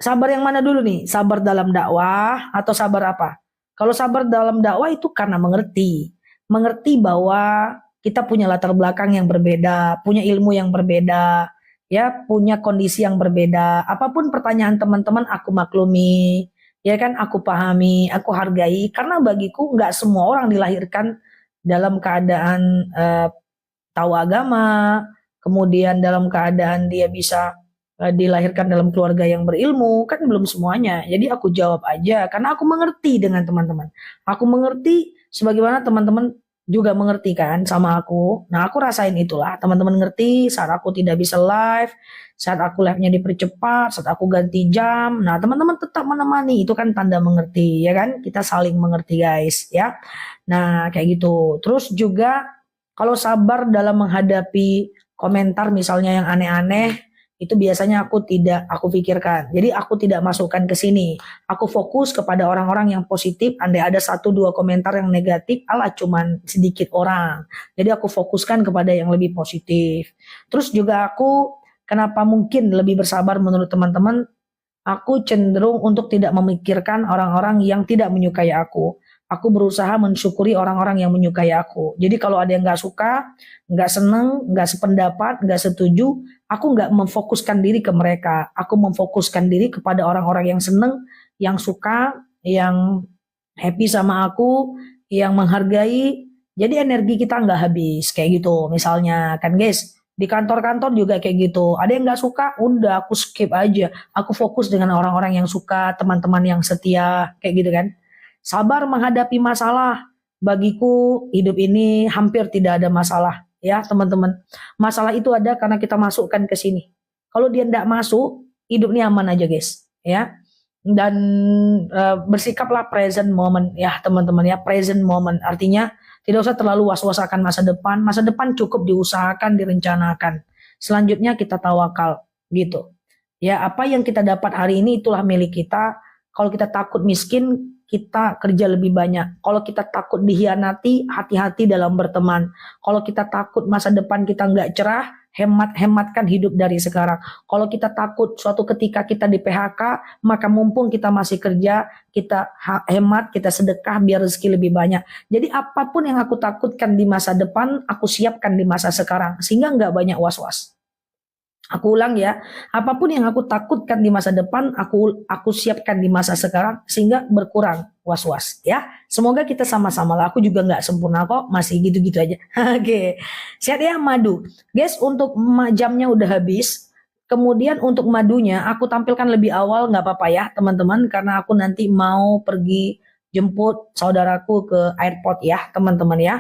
Speaker 1: sabar yang mana dulu nih? Sabar dalam dakwah atau sabar apa? Kalau sabar dalam dakwah itu karena mengerti. Mengerti bahwa kita punya latar belakang yang berbeda, punya ilmu yang berbeda, ya, punya kondisi yang berbeda. Apapun pertanyaan teman-teman aku maklumi, ya kan, aku pahami, aku hargai. Karena bagiku nggak semua orang dilahirkan dalam keadaan tahu agama, kemudian dalam keadaan dia bisa dilahirkan dalam keluarga yang berilmu, kan belum semuanya. Jadi aku jawab aja karena aku mengerti dengan teman-teman. Aku mengerti sebagaimana teman-teman juga mengerti kan sama aku. Nah, aku rasain itulah. Teman-teman ngerti saat aku tidak bisa live, saat aku live-nya dipercepat, saat aku ganti jam. Nah, teman-teman tetap menemani. Itu kan tanda mengerti, ya kan? Kita saling mengerti, guys, ya. Nah, kayak gitu. Terus juga kalau sabar dalam menghadapi komentar misalnya yang aneh-aneh, itu biasanya aku pikirkan. Jadi aku tidak masukkan ke sini. Aku fokus kepada orang-orang yang positif. Andai ada 1-2 komentar yang negatif, alah cuman sedikit orang. Jadi aku fokuskan kepada yang lebih positif. Terus juga aku kenapa mungkin lebih bersabar menurut teman-teman, aku cenderung untuk tidak memikirkan orang-orang yang tidak menyukai aku. Aku berusaha mensyukuri orang-orang yang menyukai aku. Jadi kalau ada yang gak suka, gak seneng, gak sependapat, gak setuju, aku gak memfokuskan diri ke mereka. Aku memfokuskan diri kepada orang-orang yang seneng, yang suka, yang happy sama aku, yang menghargai. Jadi energi kita gak habis, kayak gitu. Misalnya kan guys, di kantor-kantor juga kayak gitu. Ada yang gak suka, udah aku skip aja. Aku fokus dengan orang-orang yang suka, teman-teman yang setia, kayak gitu kan. Sabar menghadapi masalah. Bagiku hidup ini hampir tidak ada masalah ya teman-teman. Masalah itu ada karena kita masukkan ke sini. Kalau dia tidak masuk, hidup ini aman aja guys ya. Dan bersikaplah present moment ya teman-teman ya. Present moment artinya tidak usah terlalu was-was akan masa depan. Masa depan cukup diusahakan, direncanakan. Selanjutnya kita tawakal gitu. Ya, apa yang kita dapat hari ini itulah milik kita. Kalau kita takut miskin, kita kerja lebih banyak. Kalau kita takut dihianati, hati-hati dalam berteman. Kalau kita takut masa depan kita nggak cerah, hematkan hidup dari sekarang. Kalau kita takut suatu ketika kita di PHK, maka mumpung kita masih kerja, kita hemat, kita sedekah biar rezeki lebih banyak. Jadi apapun yang aku takutkan di masa depan, aku siapkan di masa sekarang, sehingga nggak banyak was-was. Aku ulang ya, apapun yang aku takutkan di masa depan, aku siapkan di masa sekarang sehingga berkurang was-was ya. Semoga kita sama-sama lah. Aku juga nggak sempurna kok, masih gitu-gitu aja. Oke, sehat ya madu, guys. Untuk jamnya udah habis. Kemudian untuk madunya aku tampilkan lebih awal nggak apa-apa ya teman-teman, karena aku nanti mau pergi jemput saudaraku ke airport ya teman-teman ya.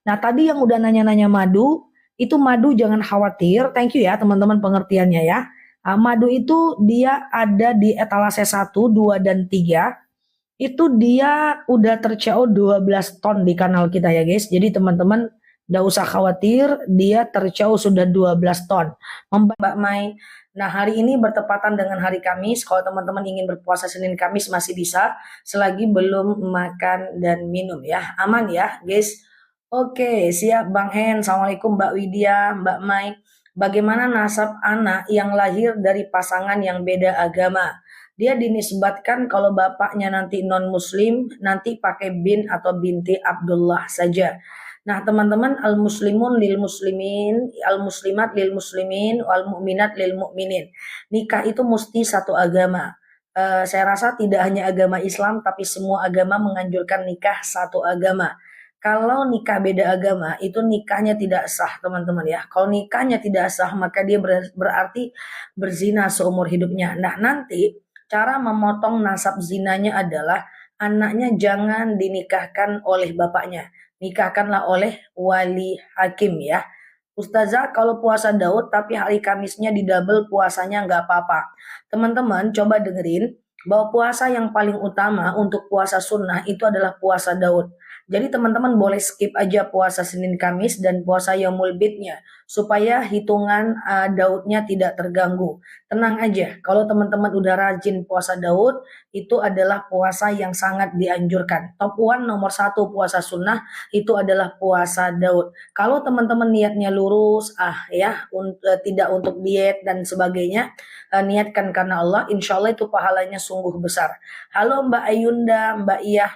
Speaker 1: Nah tadi yang udah nanya-nanya madu, itu madu jangan khawatir, thank you ya teman-teman pengertiannya ya. Madu itu dia ada di etalase 1, 2, dan 3. Itu dia udah terCO 12 ton di kanal kita ya guys. Jadi teman-teman gak usah khawatir, dia terCO sudah 12 ton. Mbak Mai, nah hari ini bertepatan dengan hari Kamis. Kalau teman-teman ingin berpuasa Senin Kamis masih bisa, selagi belum makan dan minum ya. Aman ya guys. Oke, siap Bang Hen. Assalamualaikum Mbak Widya, Mbak Mai. Bagaimana nasab anak yang lahir dari pasangan yang beda agama? Dia dinisbatkan kalau bapaknya nanti non-muslim, nanti pakai bin atau binti Abdullah saja. Nah teman-teman, al-muslimun lil muslimin, al-muslimat lil muslimin, wal-mu'minat lil mu'minin. Nikah itu mesti satu agama. Saya rasa tidak hanya agama Islam, tapi semua agama menganjurkan nikah satu agama. Kalau nikah beda agama, itu nikahnya tidak sah teman-teman ya. Kalau nikahnya tidak sah, maka dia berarti berzina seumur hidupnya. Nah nanti cara memotong nasab zinanya adalah anaknya jangan dinikahkan oleh bapaknya. Nikahkanlah oleh wali hakim ya. Ustazah kalau puasa Daud tapi hari Kamisnya di double puasanya nggak apa-apa. Teman-teman coba dengerin bahwa puasa yang paling utama untuk puasa sunnah itu adalah puasa Daud. Jadi teman-teman boleh skip aja puasa Senin Kamis dan puasa Yaumul Bidnya supaya hitungan Daudnya tidak terganggu. Tenang aja, kalau teman-teman udah rajin puasa Daud, itu adalah puasa yang sangat dianjurkan. Top 1 nomor 1 puasa sunnah itu adalah puasa Daud. Kalau teman-teman niatnya lurus, tidak untuk diet dan sebagainya, niatkan karena Allah, insya Allah itu pahalanya sungguh besar. Halo Mbak Ayunda, Mbak Iyah.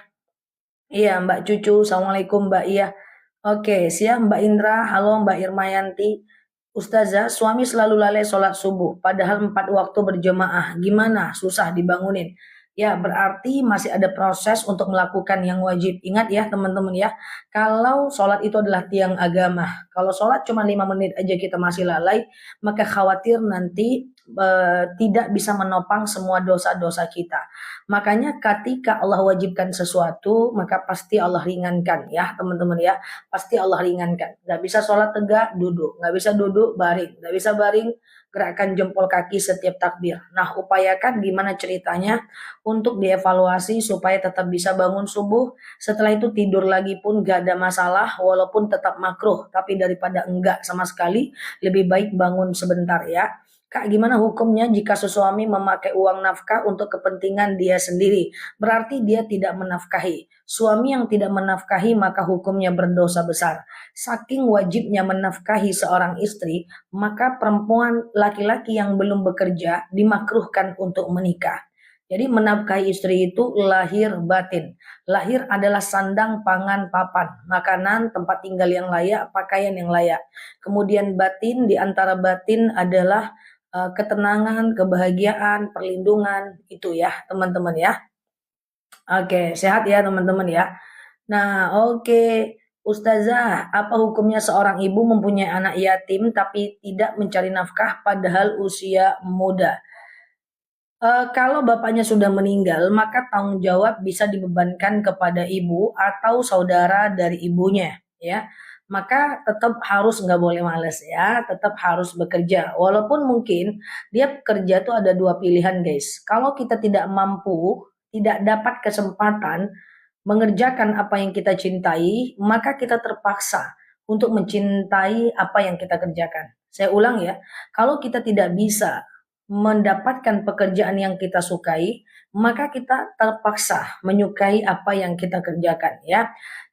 Speaker 1: Iya Mbak Cucu, Assalamualaikum Mbak Iya. Oke, siap Mbak Indra, halo Mbak Irmayanti. Ustazah, suami selalu lalai sholat subuh, padahal 4 waktu berjemaah. Gimana? Susah dibangunin. Ya, berarti masih ada proses untuk melakukan yang wajib. Ingat ya teman-teman ya, kalau sholat itu adalah tiang agama. Kalau sholat cuma 5 menit aja kita masih lalai, maka khawatir nanti tidak bisa menopang semua dosa-dosa kita. Makanya ketika Allah wajibkan sesuatu, maka pasti Allah ringankan ya teman-teman ya. Pasti Allah ringankan. Gak bisa sholat tegak, duduk. Gak bisa duduk, baring. Gak bisa baring, gerakan jempol kaki setiap takbir. Nah upayakan gimana ceritanya untuk dievaluasi supaya tetap bisa bangun subuh. Setelah itu tidur lagi pun gak ada masalah walaupun tetap makruh. Tapi daripada enggak sama sekali, lebih baik bangun sebentar ya. Kak, gimana hukumnya jika sesuami memakai uang nafkah untuk kepentingan dia sendiri? Berarti dia tidak menafkahi. Suami yang tidak menafkahi maka hukumnya berdosa besar. Saking wajibnya menafkahi seorang istri, maka perempuan laki-laki yang belum bekerja dimakruhkan untuk menikah. Jadi menafkahi istri itu lahir batin. Lahir adalah sandang, pangan, papan, makanan, tempat tinggal yang layak, pakaian yang layak. Kemudian batin, di antara batin adalah ketenangan, kebahagiaan, perlindungan, itu ya teman-teman ya. Oke, sehat ya teman-teman ya. Nah, oke. Ustazah, apa hukumnya seorang ibu mempunyai anak yatim tapi tidak mencari nafkah padahal usia muda? Kalau bapaknya sudah meninggal, maka tanggung jawab bisa dibebankan kepada ibu atau saudara dari ibunya, ya. Maka tetap harus nggak boleh males ya, tetap harus bekerja. Walaupun mungkin dia bekerja tuh ada dua pilihan guys. Kalau kita tidak mampu, tidak dapat kesempatan mengerjakan apa yang kita cintai, maka kita terpaksa untuk mencintai apa yang kita kerjakan. Saya ulang ya, kalau kita tidak bisa mendapatkan pekerjaan yang kita sukai, maka kita terpaksa menyukai apa yang kita kerjakan ya.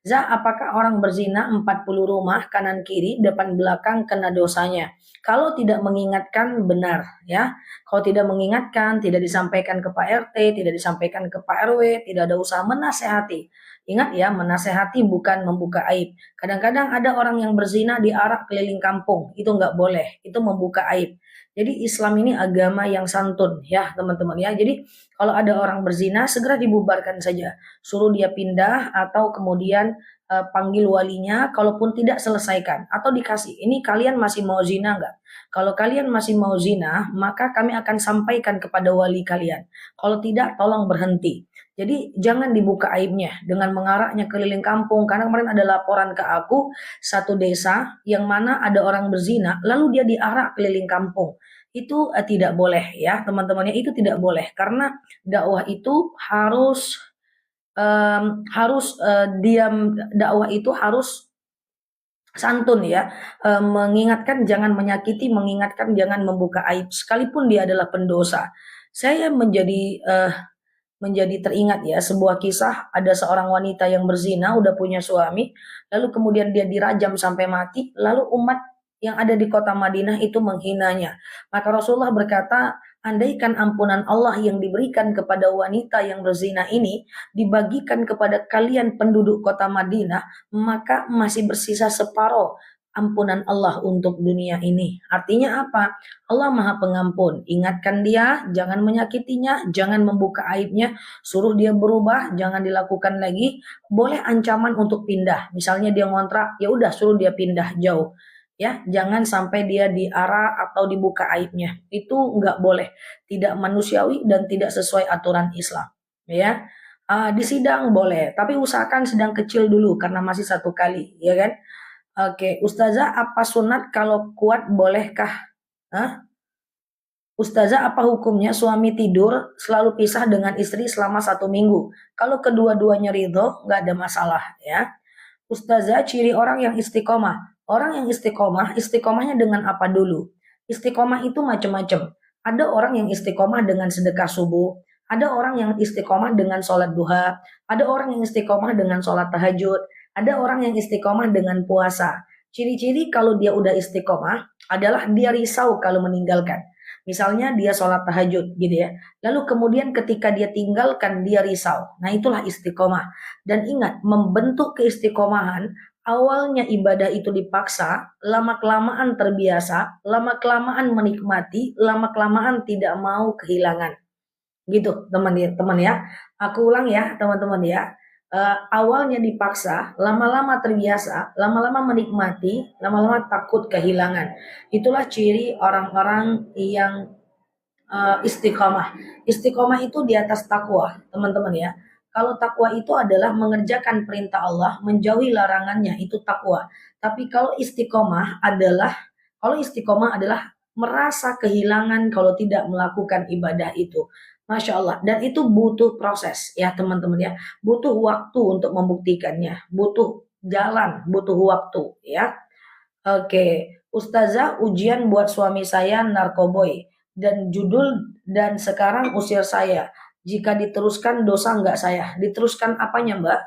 Speaker 1: Apakah orang berzina 40 rumah kanan kiri depan belakang kena dosanya? Kalau tidak mengingatkan benar ya. Kalau tidak mengingatkan, tidak disampaikan ke Pak RT, tidak disampaikan ke Pak RW, tidak ada usaha menasehati. Ingat ya, menasehati bukan membuka aib. Kadang-kadang ada orang yang berzina diarak keliling kampung, itu nggak boleh, itu membuka aib. Jadi Islam ini agama yang santun ya teman-teman ya. Jadi kalau ada orang berzina segera dibubarkan saja. Suruh dia pindah atau kemudian panggil walinya, kalaupun tidak selesaikan atau dikasih. Ini kalian masih mau zina nggak? Kalau kalian masih mau zina, maka kami akan sampaikan kepada wali kalian. Kalau tidak, tolong berhenti. Jadi jangan dibuka aibnya dengan mengaraknya keliling kampung. Karena kemarin ada laporan ke aku, satu desa yang mana ada orang berzina, lalu dia diarak keliling kampung. Itu tidak boleh ya teman-temannya, itu tidak boleh. Karena dakwah itu harus diam, dakwah itu harus santun ya, mengingatkan jangan menyakiti, mengingatkan jangan membuka aib sekalipun dia adalah pendosa. Saya menjadi teringat ya sebuah kisah, ada seorang wanita yang berzina udah punya suami, lalu kemudian dia dirajam sampai mati, lalu umat yang ada di kota Madinah itu menghinanya. Maka Rasulullah berkata, andaikan ampunan Allah yang diberikan kepada wanita yang berzina ini dibagikan kepada kalian penduduk kota Madinah, maka masih bersisa separuh ampunan Allah untuk dunia ini. Artinya apa? Allah Maha Pengampun. Ingatkan dia, jangan menyakitinya, jangan membuka aibnya, suruh dia berubah, jangan dilakukan lagi. Boleh ancaman untuk pindah. Misalnya dia ngontrak, ya udah suruh dia pindah jauh. Ya, jangan sampai dia diarah atau dibuka aibnya. Itu nggak boleh, tidak manusiawi dan tidak sesuai aturan Islam. Ya, di sidang boleh, tapi usahakan sidang kecil dulu karena masih satu kali, ya kan? Oke, Ustazah, apa sunat kalau kuat bolehkah? Hah? Ustazah, apa hukumnya suami tidur selalu pisah dengan istri selama 1 minggu? Kalau kedua-duanya ridho, nggak ada masalah ya. Ustazah, ciri orang yang istiqomah. Orang yang istiqomah, istiqomahnya dengan apa dulu? Istiqomah itu macam-macam. Ada orang yang istiqomah dengan sedekah subuh, ada orang yang istiqomah dengan sholat duha, ada orang yang istiqomah dengan sholat tahajud, ada orang yang istiqomah dengan puasa. Ciri-ciri kalau dia udah istiqomah adalah dia risau kalau meninggalkan. Misalnya dia sholat tahajud gitu ya. Lalu kemudian ketika dia tinggalkan dia risau. Nah itulah istiqomah. Dan ingat, membentuk keistiqomahan, awalnya ibadah itu dipaksa, lama-kelamaan terbiasa, lama-kelamaan menikmati, lama-kelamaan tidak mau kehilangan. Gitu teman-teman ya. Aku ulang ya teman-teman ya. Awalnya dipaksa, lama-lama terbiasa, lama-lama menikmati, lama-lama takut kehilangan. Itulah ciri orang-orang yang istiqomah. Istiqomah itu di atas takwa, teman-teman ya. Kalau takwa itu adalah mengerjakan perintah Allah, menjauhi larangannya, itu takwa. Tapi kalau istiqomah adalah merasa kehilangan kalau tidak melakukan ibadah itu. Masya Allah. Dan itu butuh proses ya teman-teman ya. Butuh waktu untuk membuktikannya. Butuh jalan, butuh waktu ya. Oke, Ustazah, ujian buat suami saya narkoboy dan judul dan sekarang usir saya. Jika diteruskan dosa nggak saya? Diteruskan apanya Mbak?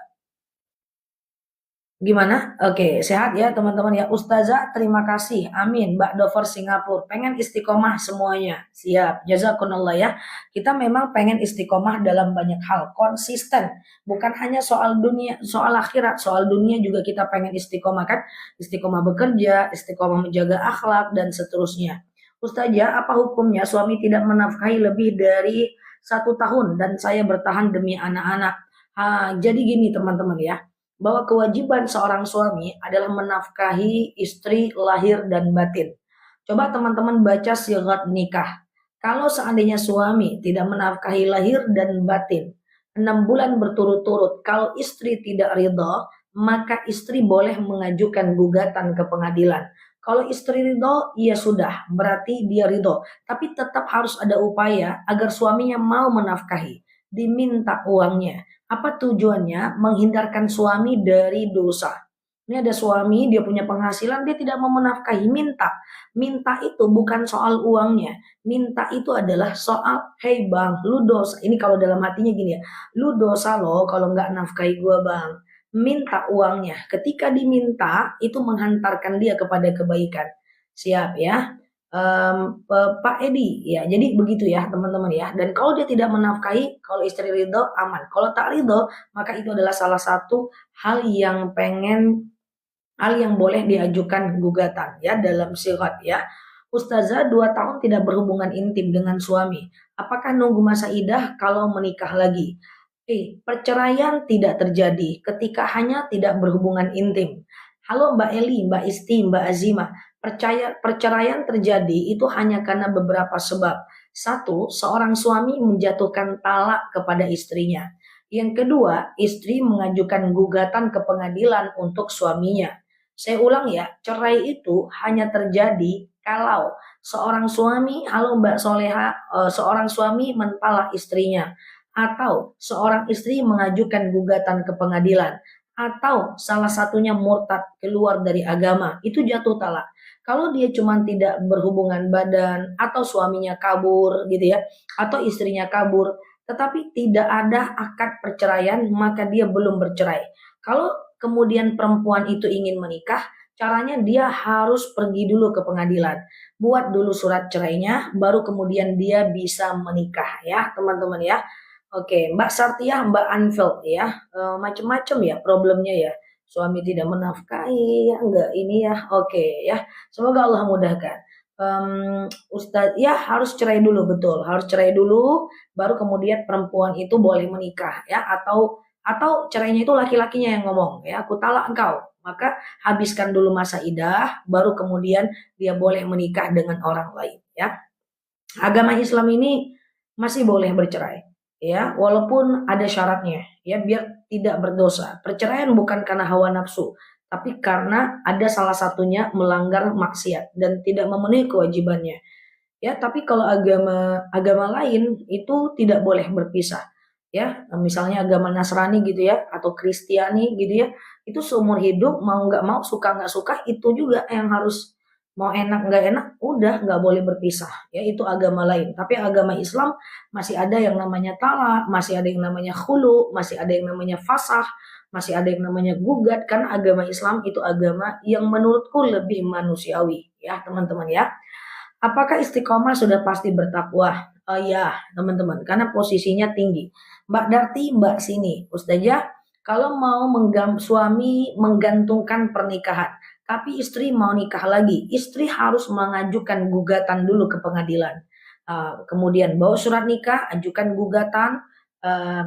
Speaker 1: Gimana? Oke, sehat ya teman-teman ya. Ustazah, terima kasih. Amin. Mbak Dover Singapura. Pengen istiqomah semuanya. Siap. Jazakumullah ya. Kita memang pengen istiqomah dalam banyak hal. Konsisten. Bukan hanya soal dunia, soal akhirat. Soal dunia juga kita pengen istiqomah kan. Istiqomah bekerja, istiqomah menjaga akhlak, dan seterusnya. Ustazah, apa hukumnya suami tidak menafkahi lebih dari 1 tahun dan saya bertahan demi anak-anak? Jadi gini teman-teman ya, bahwa kewajiban seorang suami adalah menafkahi istri lahir dan batin. Coba teman-teman baca sigat nikah. Kalau seandainya suami tidak menafkahi lahir dan batin 6 bulan berturut-turut, kalau istri tidak ridho, maka istri boleh mengajukan gugatan ke pengadilan. Kalau istri ridho, ya sudah, berarti dia ridho. Tapi tetap harus ada upaya agar suaminya mau menafkahi, diminta uangnya. Apa tujuannya? Menghindarkan suami dari dosa. Ini ada suami, dia punya penghasilan, dia tidak mau menafkahi, minta. Minta itu bukan soal uangnya. Minta itu adalah soal, hey bang, lu dosa. Ini kalau dalam hatinya gini ya, lu dosa loh kalau nggak nafkahi gua bang. Minta uangnya. Ketika diminta, itu menghantarkan dia kepada kebaikan. Siap ya. Pak Edi, ya jadi begitu ya teman-teman ya. Dan kalau dia tidak menafkahi, kalau istri ridho, aman. Kalau tak ridho, maka itu adalah salah satu hal yang boleh diajukan gugatan ya dalam sirat ya. Ustazah 2 tahun tidak berhubungan intim dengan suami. Apakah nunggu masa idah kalau menikah lagi? Perceraian tidak terjadi ketika hanya tidak berhubungan intim. Halo Mbak Eli, Mbak Isti, Mbak Azima. Perceraian terjadi itu hanya karena beberapa sebab. Satu, seorang suami menjatuhkan talak kepada istrinya. Yang kedua, istri mengajukan gugatan ke pengadilan untuk suaminya. Saya ulang ya, cerai itu hanya terjadi kalau seorang suami, halo Mbak Soleha, seorang suami mentalak istrinya, atau seorang istri mengajukan gugatan ke pengadilan, atau salah satunya murtad keluar dari agama, itu jatuh talak. Kalau dia cuma tidak berhubungan badan, atau suaminya kabur gitu ya, atau istrinya kabur, tetapi tidak ada akad perceraian, maka dia belum bercerai. Kalau kemudian perempuan itu ingin menikah, caranya dia harus pergi dulu ke pengadilan. Buat dulu surat cerainya, baru kemudian dia bisa menikah ya teman-teman ya. Oke, Mbak Sartia, Mbak Anfield ya, macam-macam ya problemnya ya. Suami tidak menafkahi, ya enggak ini ya, oke ya. Semoga Allah mudahkan. Ustadz, ya harus cerai dulu betul, harus cerai dulu, baru kemudian perempuan itu boleh menikah ya, atau cerainya itu laki-lakinya yang ngomong ya, aku talak engkau, maka habiskan dulu masa idah, baru kemudian dia boleh menikah dengan orang lain ya. Agama Islam ini masih boleh bercerai ya, walaupun ada syaratnya ya, biar tidak berdosa. Perceraian bukan karena hawa nafsu, tapi karena ada salah satunya melanggar maksiat dan tidak memenuhi kewajibannya ya. Tapi kalau agama agama lain itu tidak boleh berpisah ya, misalnya agama Nasrani gitu ya, atau Kristiani gitu ya, itu seumur hidup mau nggak mau, suka nggak suka, itu juga yang harus, mau enak nggak enak udah nggak boleh berpisah ya, itu agama lain. Tapi agama Islam masih ada yang namanya talak, masih ada yang namanya khulu, masih ada yang namanya fasah, masih ada yang namanya gugat. Karena agama Islam itu agama yang menurutku lebih manusiawi ya teman-teman ya. Apakah istiqomah sudah pasti bertakwa? Oh ya, teman-teman, karena posisinya tinggi. Mbak Darti, Mbak sini, Ustazah, kalau mau suami menggantungkan pernikahan, tapi istri mau nikah lagi, istri harus mengajukan gugatan dulu ke pengadilan. Kemudian bawa surat nikah, ajukan gugatan,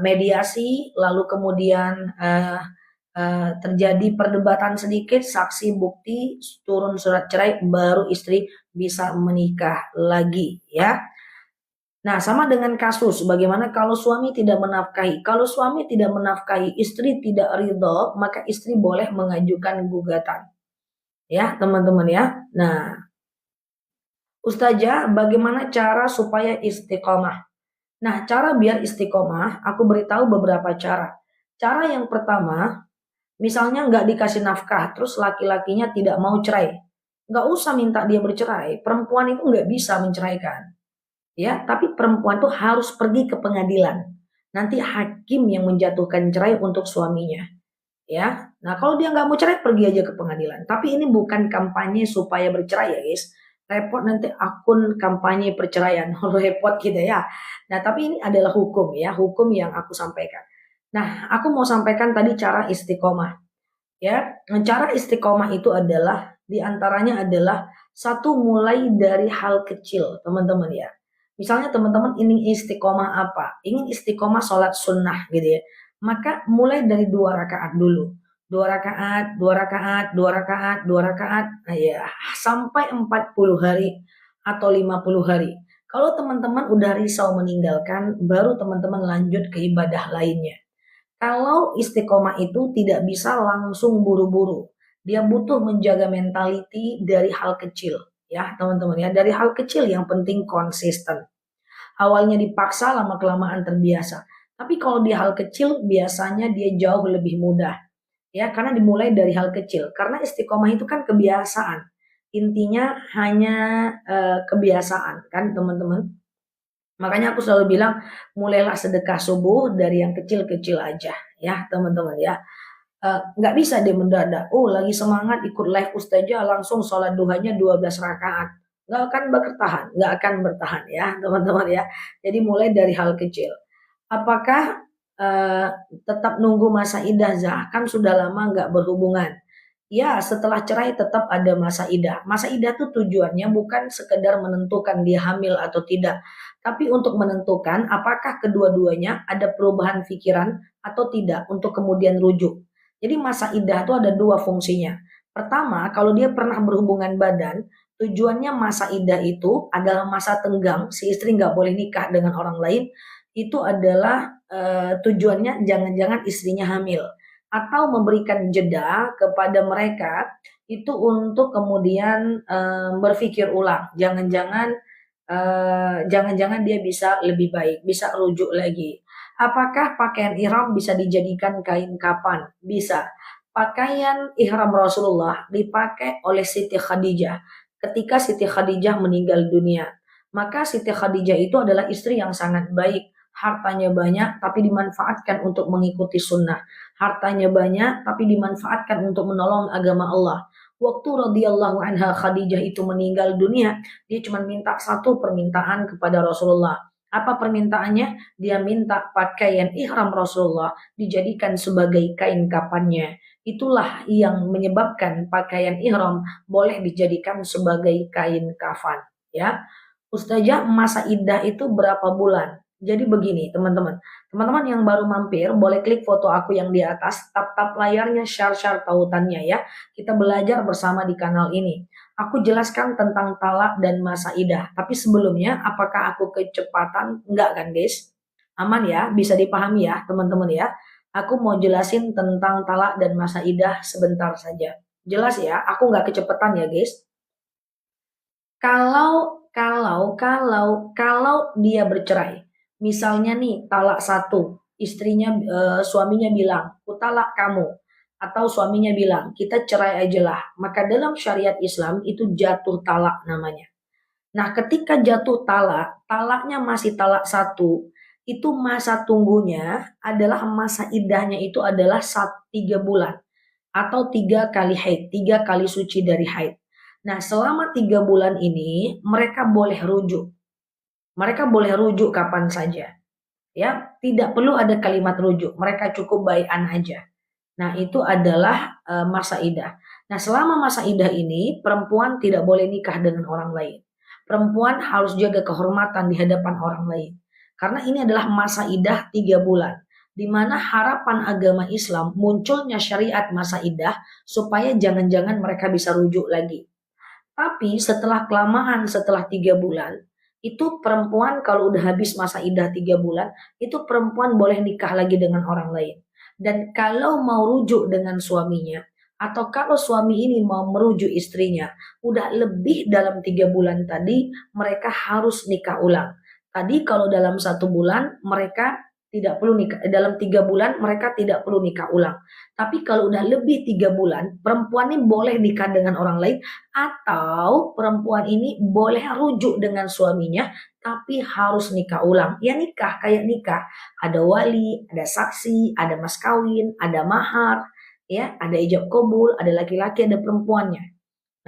Speaker 1: mediasi, lalu kemudian terjadi perdebatan sedikit, saksi, bukti, turun surat cerai, baru istri bisa menikah lagi ya. Nah, sama dengan kasus bagaimana kalau suami tidak menafkahi. Kalau suami tidak menafkahi, istri tidak ridho, maka istri boleh mengajukan gugatan. Ya, teman-teman ya. Nah, Ustazah, bagaimana cara supaya istiqomah? Nah, cara biar istiqomah, aku beritahu beberapa cara. Cara yang pertama, misalnya nggak dikasih nafkah, terus laki-lakinya tidak mau cerai. Nggak usah minta dia bercerai. Perempuan itu nggak bisa menceraikan. Ya, tapi perempuan itu harus pergi ke pengadilan. Nanti hakim yang menjatuhkan cerai untuk suaminya. Ya, nah kalau dia nggak mau cerai, pergi aja ke pengadilan. Tapi ini bukan kampanye supaya bercerai ya guys. Repot nanti akun kampanye perceraian. Repot gitu ya. Nah, tapi ini adalah hukum ya, hukum yang aku sampaikan. Nah, aku mau sampaikan tadi cara istiqomah. Ya, cara istiqomah itu adalah diantaranya adalah satu, mulai dari hal kecil, teman-teman ya. Misalnya teman-teman ingin istiqomah apa? Ingin istiqomah sholat sunnah gitu ya. Maka mulai dari 2 rakaat dulu. 2 rakaat, 2 rakaat, 2 rakaat, 2 rakaat, nah ya, sampai 40 hari atau 50 hari. Kalau teman-teman udah risau meninggalkan, baru teman-teman lanjut ke ibadah lainnya. Kalau istiqomah itu tidak bisa langsung buru-buru. Dia butuh menjaga mentality dari hal kecil. Ya teman-teman ya, dari hal kecil yang penting konsisten. Awalnya dipaksa, lama-kelamaan terbiasa. Tapi kalau di hal kecil biasanya dia jauh lebih mudah. Ya, karena dimulai dari hal kecil. Karena istiqomah itu kan kebiasaan. Intinya hanya kebiasaan kan teman-teman. Makanya aku selalu bilang mulailah sedekah subuh dari yang kecil-kecil aja ya teman-teman ya. Nggak bisa dia mendadak. Oh lagi semangat ikut live ustazah langsung sholat duhanya 12 rakaat. Nggak akan bertahan ya teman-teman ya. Jadi mulai dari hal kecil. Apakah eh, tetap nunggu masa idah kan sudah lama nggak berhubungan? Ya, setelah cerai tetap ada masa idah. Masa idah tuh tujuannya bukan sekedar menentukan dia hamil atau tidak, tapi untuk menentukan apakah kedua-duanya ada perubahan pikiran atau tidak untuk kemudian rujuk. Jadi masa idah itu ada dua fungsinya. Pertama, kalau dia pernah berhubungan badan, tujuannya masa idah itu adalah masa tenggang, si istri nggak boleh nikah dengan orang lain, itu adalah tujuannya jangan-jangan istrinya hamil atau memberikan jeda kepada mereka itu untuk kemudian berpikir ulang. Jangan-jangan dia bisa lebih baik, bisa rujuk lagi. Apakah pakaian ihram bisa dijadikan kain kapan? Bisa. Pakaian ihram Rasulullah dipakai oleh Siti Khadijah ketika Siti Khadijah meninggal dunia. Maka Siti Khadijah itu adalah istri yang sangat baik, hartanya banyak tapi dimanfaatkan untuk mengikuti sunnah. Hartanya banyak tapi dimanfaatkan untuk menolong agama Allah. Waktu radhiyallahu anha Khadijah itu meninggal dunia, dia cuma minta satu permintaan kepada Rasulullah. Apa permintaannya? Dia minta pakaian ihram Rasulullah dijadikan sebagai kain kafannya. Itulah yang menyebabkan pakaian ihram boleh dijadikan sebagai kain kafan. Ya, Ustazah, masa iddah itu berapa bulan? Jadi begini, teman-teman. Teman-teman yang baru mampir, boleh klik foto aku yang di atas, tap-tap layarnya, share-share tautannya ya. Kita belajar bersama di kanal ini. Aku jelaskan tentang talak dan masa idah. Tapi sebelumnya, apakah aku kecepatan? Enggak kan, guys? Aman ya, bisa dipahami ya, teman-teman ya. Aku mau jelasin tentang talak dan masa idah sebentar saja. Jelas ya, aku nggak kecepatan ya, guys. Kalau dia bercerai, misalnya nih talak satu, suaminya bilang, "Ku talak kamu." Atau suaminya bilang, "Kita cerai aja lah." Maka dalam syariat Islam itu jatuh talak namanya. Nah, ketika jatuh talak, talaknya masih talak satu, itu masa tunggunya adalah masa idahnya itu adalah 3 bulan atau 3 kali haid, 3 kali suci dari haid. Nah, selama 3 bulan ini mereka boleh rujuk. Mereka boleh rujuk kapan saja. Ya, tidak perlu ada kalimat rujuk. Mereka cukup bai'an aja. Nah, itu adalah masa idah. Nah, selama masa idah ini perempuan tidak boleh nikah dengan orang lain. Perempuan harus jaga kehormatan di hadapan orang lain. Karena ini adalah masa idah 3 bulan. Di mana harapan agama Islam munculnya syariat masa idah supaya jangan-jangan mereka bisa rujuk lagi. Tapi setelah kelamaan, setelah 3 bulan, itu perempuan kalau udah habis masa idah 3 bulan, itu perempuan boleh nikah lagi dengan orang lain. Dan kalau mau rujuk dengan suaminya, atau kalau suami ini mau merujuk istrinya, udah lebih dalam 3 bulan tadi, mereka harus nikah ulang. Tadi kalau dalam 1 bulan, mereka tidak perlu nikah, dalam 3 bulan mereka tidak perlu nikah ulang. Tapi kalau udah lebih 3 bulan, perempuan ini boleh nikah dengan orang lain atau perempuan ini boleh rujuk dengan suaminya tapi harus nikah ulang. Ya nikah kayak nikah. Ada wali, ada saksi, ada mas kawin, ada mahar, ya, ada ijab kabul, ada laki-laki, ada perempuannya.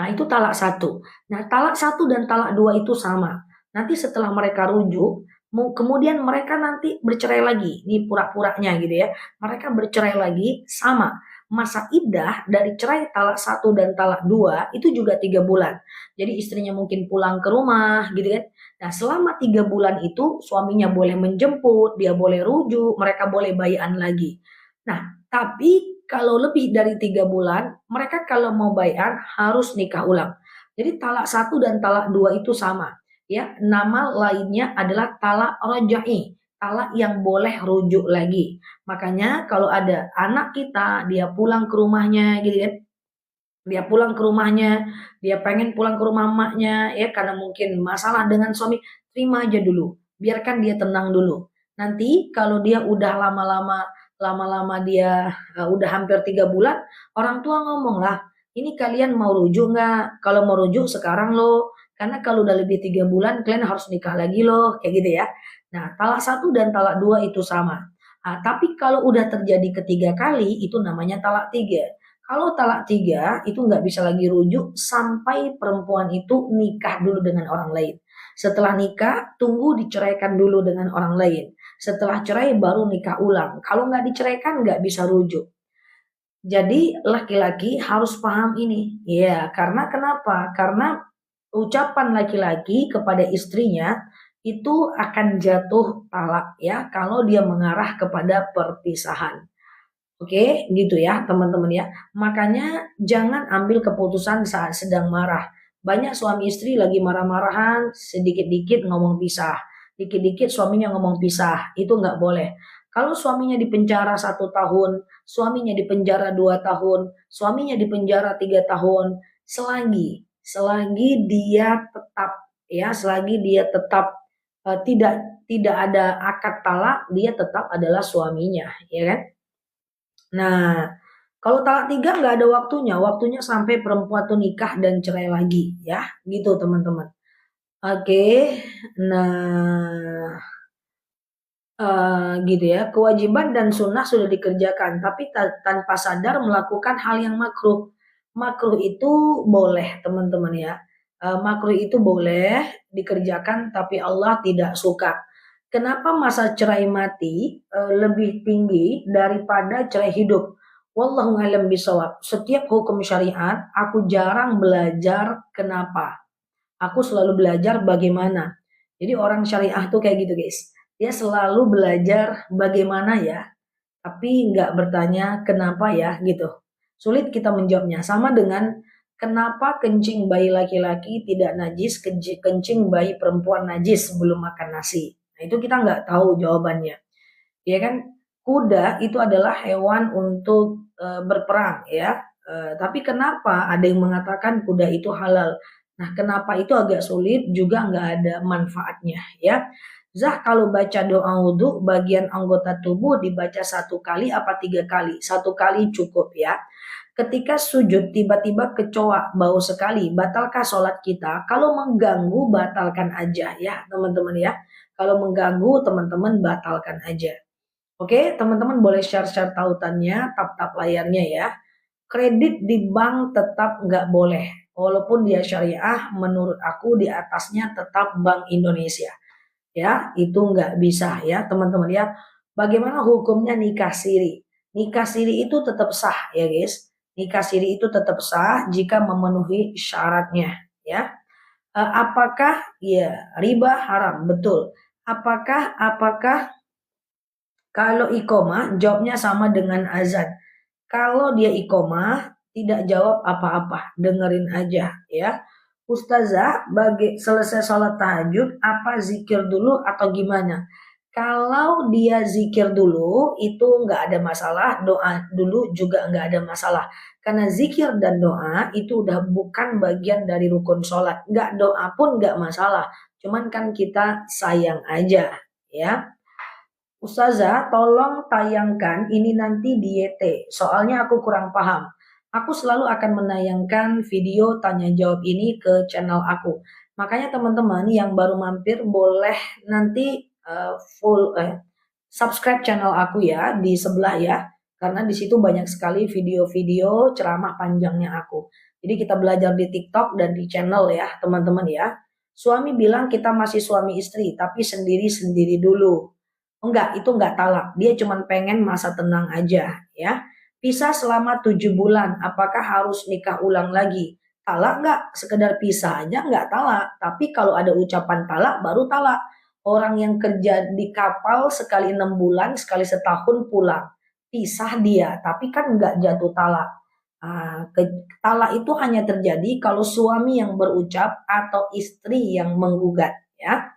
Speaker 1: Nah, itu talak satu. Nah, talak satu dan talak dua itu sama. Nanti setelah mereka rujuk, kemudian mereka nanti bercerai lagi. Ini pura-puranya gitu ya. Mereka bercerai lagi sama. Masa iddah dari cerai talak satu dan talak dua itu juga 3 bulan. Jadi istrinya mungkin pulang ke rumah gitu kan. Nah, selama 3 bulan itu suaminya boleh menjemput, dia boleh rujuk, mereka boleh bai'an lagi. Nah, tapi kalau lebih dari 3 bulan, mereka kalau mau bai'an harus nikah ulang. Jadi talak satu dan talak dua itu sama. Ya, nama lainnya adalah talak roja'i, talak yang boleh rujuk lagi. Makanya kalau ada anak kita, dia pulang ke rumahnya gitu kan, dia pulang ke rumahnya, dia pengen pulang ke rumah emaknya ya karena mungkin masalah dengan suami, terima aja dulu, biarkan dia tenang dulu. Nanti kalau dia udah lama-lama lama-lama dia udah hampir 3 bulan, orang tua ngomong lah, ini kalian mau rujuk nggak? Kalau mau rujuk sekarang loh, karena kalau udah lebih 3 bulan kalian harus nikah lagi loh, kayak gitu ya. Nah, talak 1 dan talak 2 itu sama. Tapi kalau udah terjadi ketiga kali, itu namanya talak 3. Kalau talak 3 itu nggak bisa lagi rujuk sampai perempuan itu nikah dulu dengan orang lain. Setelah nikah, tunggu diceraikan dulu dengan orang lain. Setelah cerai baru nikah ulang. Kalau nggak diceraikan nggak bisa rujuk. Jadi laki-laki harus paham ini. Ya, karena kenapa? Karena ucapan laki-laki kepada istrinya itu akan jatuh talak ya kalau dia mengarah kepada perpisahan. Oke, gitu ya teman-teman ya. Makanya jangan ambil keputusan saat sedang marah. Banyak suami istri lagi marah-marahan, sedikit-dikit ngomong pisah. Dikit-dikit suaminya ngomong pisah, itu nggak boleh. Kalau suaminya dipenjara 1 tahun, suaminya dipenjara 2 tahun, suaminya dipenjara 3 tahun, selagi dia tetap selagi dia tetap tidak ada akad talak, dia tetap adalah suaminya, ya kan? Nah, kalau talak 3 nggak ada waktunya, waktunya sampai perempuan tuh nikah dan cerai lagi, ya, gitu teman-teman. Oke, nah, gitu ya, kewajiban dan sunnah sudah dikerjakan, tapi tanpa sadar melakukan hal yang makruh. Makruh itu boleh teman-teman ya, makruh itu boleh dikerjakan, tapi Allah tidak suka. Kenapa masa cerai mati lebih tinggi daripada cerai hidup? Wallahu a'lam bishawab. Setiap hukum syariat, aku jarang belajar kenapa. Aku selalu belajar bagaimana. Jadi orang syariah tuh kayak gitu guys. Dia selalu belajar bagaimana ya, tapi nggak bertanya kenapa ya gitu. Sulit kita menjawabnya. Sama dengan kenapa kencing bayi laki-laki tidak najis, kencing bayi perempuan najis sebelum makan nasi. Nah, itu kita nggak tahu jawabannya. Ya kan? Kuda itu adalah hewan untuk berperang ya. Tapi kenapa ada yang mengatakan kuda itu halal? Nah, kenapa itu agak sulit juga nggak ada manfaatnya ya. Zah kalau baca doa wudhu bagian anggota tubuh dibaca 1 kali apa 3 kali? 1 kali cukup ya. Ketika sujud tiba-tiba kecoa bau sekali, batalkah sholat kita? Kalau mengganggu batalkan aja ya teman-teman ya. Kalau mengganggu teman-teman batalkan aja. Oke, teman-teman boleh share-share tautannya, tap-tap layarnya ya. Kredit di bank tetap nggak boleh. Walaupun dia syariah, menurut aku di atasnya tetap Bank Indonesia. Ya, itu nggak bisa ya teman-teman ya. Bagaimana hukumnya nikah siri? Nikah siri itu tetap sah ya guys. Nikah siri itu tetap sah jika memenuhi syaratnya ya. Apakah ya riba haram? Betul. Apakah kalau iqomah jawabnya sama dengan azan. Kalau dia iqomah tidak jawab apa-apa, dengerin aja ya. Ustazah, bagi selesai sholat tahajud, apa zikir dulu atau gimana? Kalau dia zikir dulu, itu nggak ada masalah, doa dulu juga nggak ada masalah. Karena zikir dan doa itu udah bukan bagian dari rukun sholat. Nggak doa pun nggak masalah. Cuman kan kita sayang aja, ya. Ustazah, tolong tayangkan ini nanti di YT. Soalnya aku kurang paham. Aku selalu akan menayangkan video tanya jawab ini ke channel aku. Makanya teman-teman yang baru mampir boleh nanti subscribe channel aku ya di sebelah ya. Karena di situ banyak sekali video-video ceramah panjangnya aku. Jadi kita belajar di TikTok dan di channel ya, teman-teman ya. Suami bilang kita masih suami istri, tapi sendiri-sendiri dulu. Enggak, itu enggak talak. Dia cuma pengen masa tenang aja, ya. Pisah selama 7 bulan, apakah harus nikah ulang lagi? Talak enggak? Sekedar pisah aja enggak talak. Tapi kalau ada ucapan talak, baru talak. Orang yang kerja di kapal sekali 6 bulan, sekali setahun pulang. Pisah dia, tapi kan enggak jatuh talak. Talak itu hanya terjadi kalau suami yang berucap atau istri yang menggugat, ya.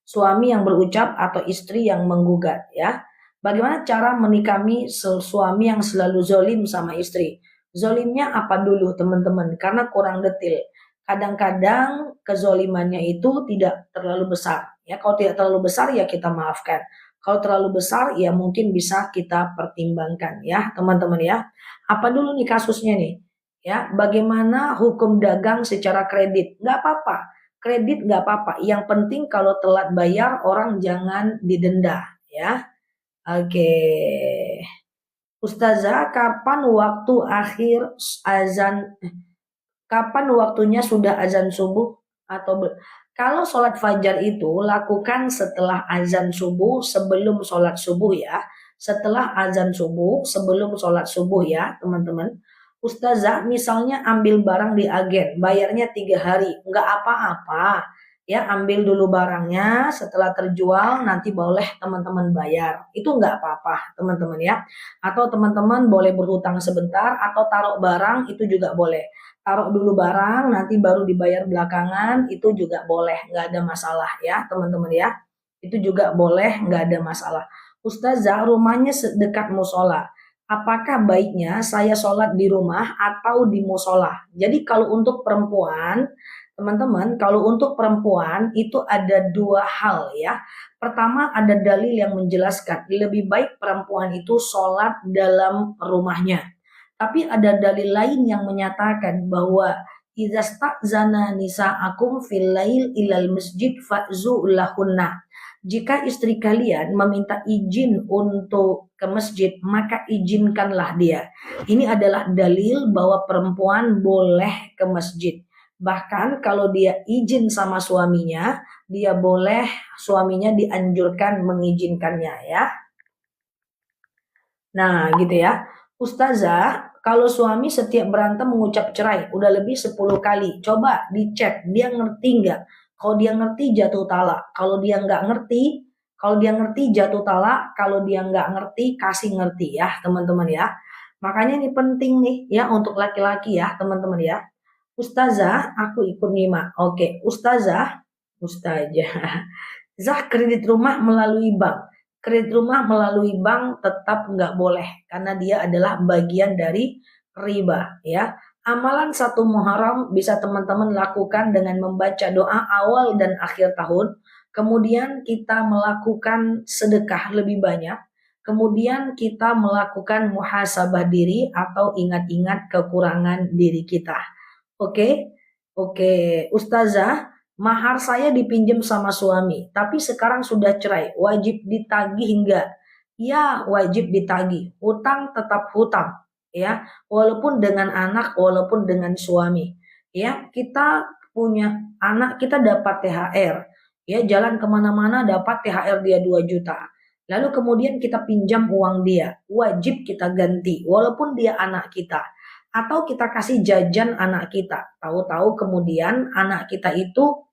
Speaker 1: Suami yang berucap atau istri yang menggugat ya. Bagaimana cara menikami suami yang selalu zolim sama istri? Zolimnya apa dulu teman-teman? Karena kurang detail. Kadang-kadang kezolimannya itu tidak terlalu besar. Ya, kalau tidak terlalu besar ya kita maafkan. Kalau terlalu besar ya mungkin bisa kita pertimbangkan ya teman-teman ya. Apa dulu nih kasusnya nih? Ya, bagaimana hukum dagang secara kredit? Nggak apa-apa, kredit nggak apa-apa. Yang penting kalau telat bayar orang jangan didenda ya. Oke. Ustazah, kapan waktu akhir azan? Kapan waktunya sudah azan subuh atau kalau sholat fajar itu lakukan setelah azan subuh sebelum sholat subuh ya. Setelah azan subuh sebelum sholat subuh ya teman-teman. Ustazah misalnya ambil barang di agen bayarnya 3 hari nggak apa-apa ya, ambil dulu barangnya setelah terjual nanti boleh teman-teman bayar itu nggak apa-apa teman-teman ya. Atau teman-teman boleh berhutang sebentar atau taruh barang itu juga boleh, taruh dulu barang nanti baru dibayar belakangan itu juga boleh, nggak ada masalah ya teman-teman ya, itu juga boleh, nggak ada masalah. Ustazah rumahnya dekat musola, apakah baiknya saya sholat di rumah atau di musola? Jadi kalau untuk perempuan teman-teman, kalau untuk perempuan itu ada dua hal ya. Pertama ada dalil yang menjelaskan lebih baik perempuan itu sholat dalam rumahnya. Tapi ada dalil lain yang menyatakan bahwa idza sta'zana nisa'akum fil lail ilal masjid fa'zu lahunna. Jika istri kalian meminta izin untuk ke masjid, maka izinkanlah dia. Ini adalah dalil bahwa perempuan boleh ke masjid. Bahkan kalau dia izin sama suaminya, dia boleh, suaminya dianjurkan mengizinkannya ya. Nah, gitu ya. Ustazah, kalau suami setiap berantem mengucap cerai, udah lebih 10 kali. Coba dicek, dia ngerti nggak? Kalau dia ngerti jatuh talak. Kalau dia nggak ngerti, kalau dia ngerti jatuh talak. Kalau dia nggak ngerti, kasih ngerti ya teman-teman ya. Makanya ini penting nih ya untuk laki-laki ya teman-teman ya. Ustazah, aku ikut nyimak. Oke, Ustazah, Ustazah. Zah kredit rumah melalui bank. Kredit rumah melalui bank tetap nggak boleh karena dia adalah bagian dari riba ya. Amalan satu Muharram bisa teman-teman lakukan dengan membaca doa awal dan akhir tahun. Kemudian kita melakukan sedekah lebih banyak. Kemudian kita melakukan muhasabah diri atau ingat-ingat kekurangan diri kita. Oke, oke, Ustazah, mahar saya dipinjam sama suami, tapi sekarang sudah cerai, wajib ditagih enggak? Ya, wajib ditagih. Hutang tetap hutang, ya, walaupun dengan anak, walaupun dengan suami. Ya, kita punya anak, kita dapat THR, ya, jalan kemana-mana dapat THR dia 2 juta. Lalu kemudian kita pinjam uang dia, wajib kita ganti, walaupun dia anak kita. Atau kita kasih jajan anak kita, tahu-tahu kemudian anak kita itu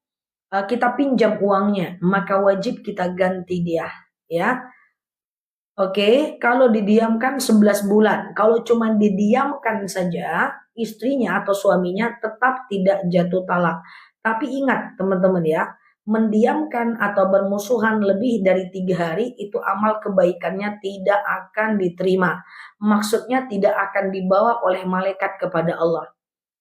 Speaker 1: kita pinjam uangnya, maka wajib kita ganti dia, ya. Oke, kalau didiamkan 11 bulan, kalau cuma didiamkan saja, istrinya atau suaminya tetap tidak jatuh talak. Tapi ingat teman-teman ya, mendiamkan atau bermusuhan lebih dari 3 hari itu amal kebaikannya tidak akan diterima. Maksudnya tidak akan dibawa oleh malaikat kepada Allah.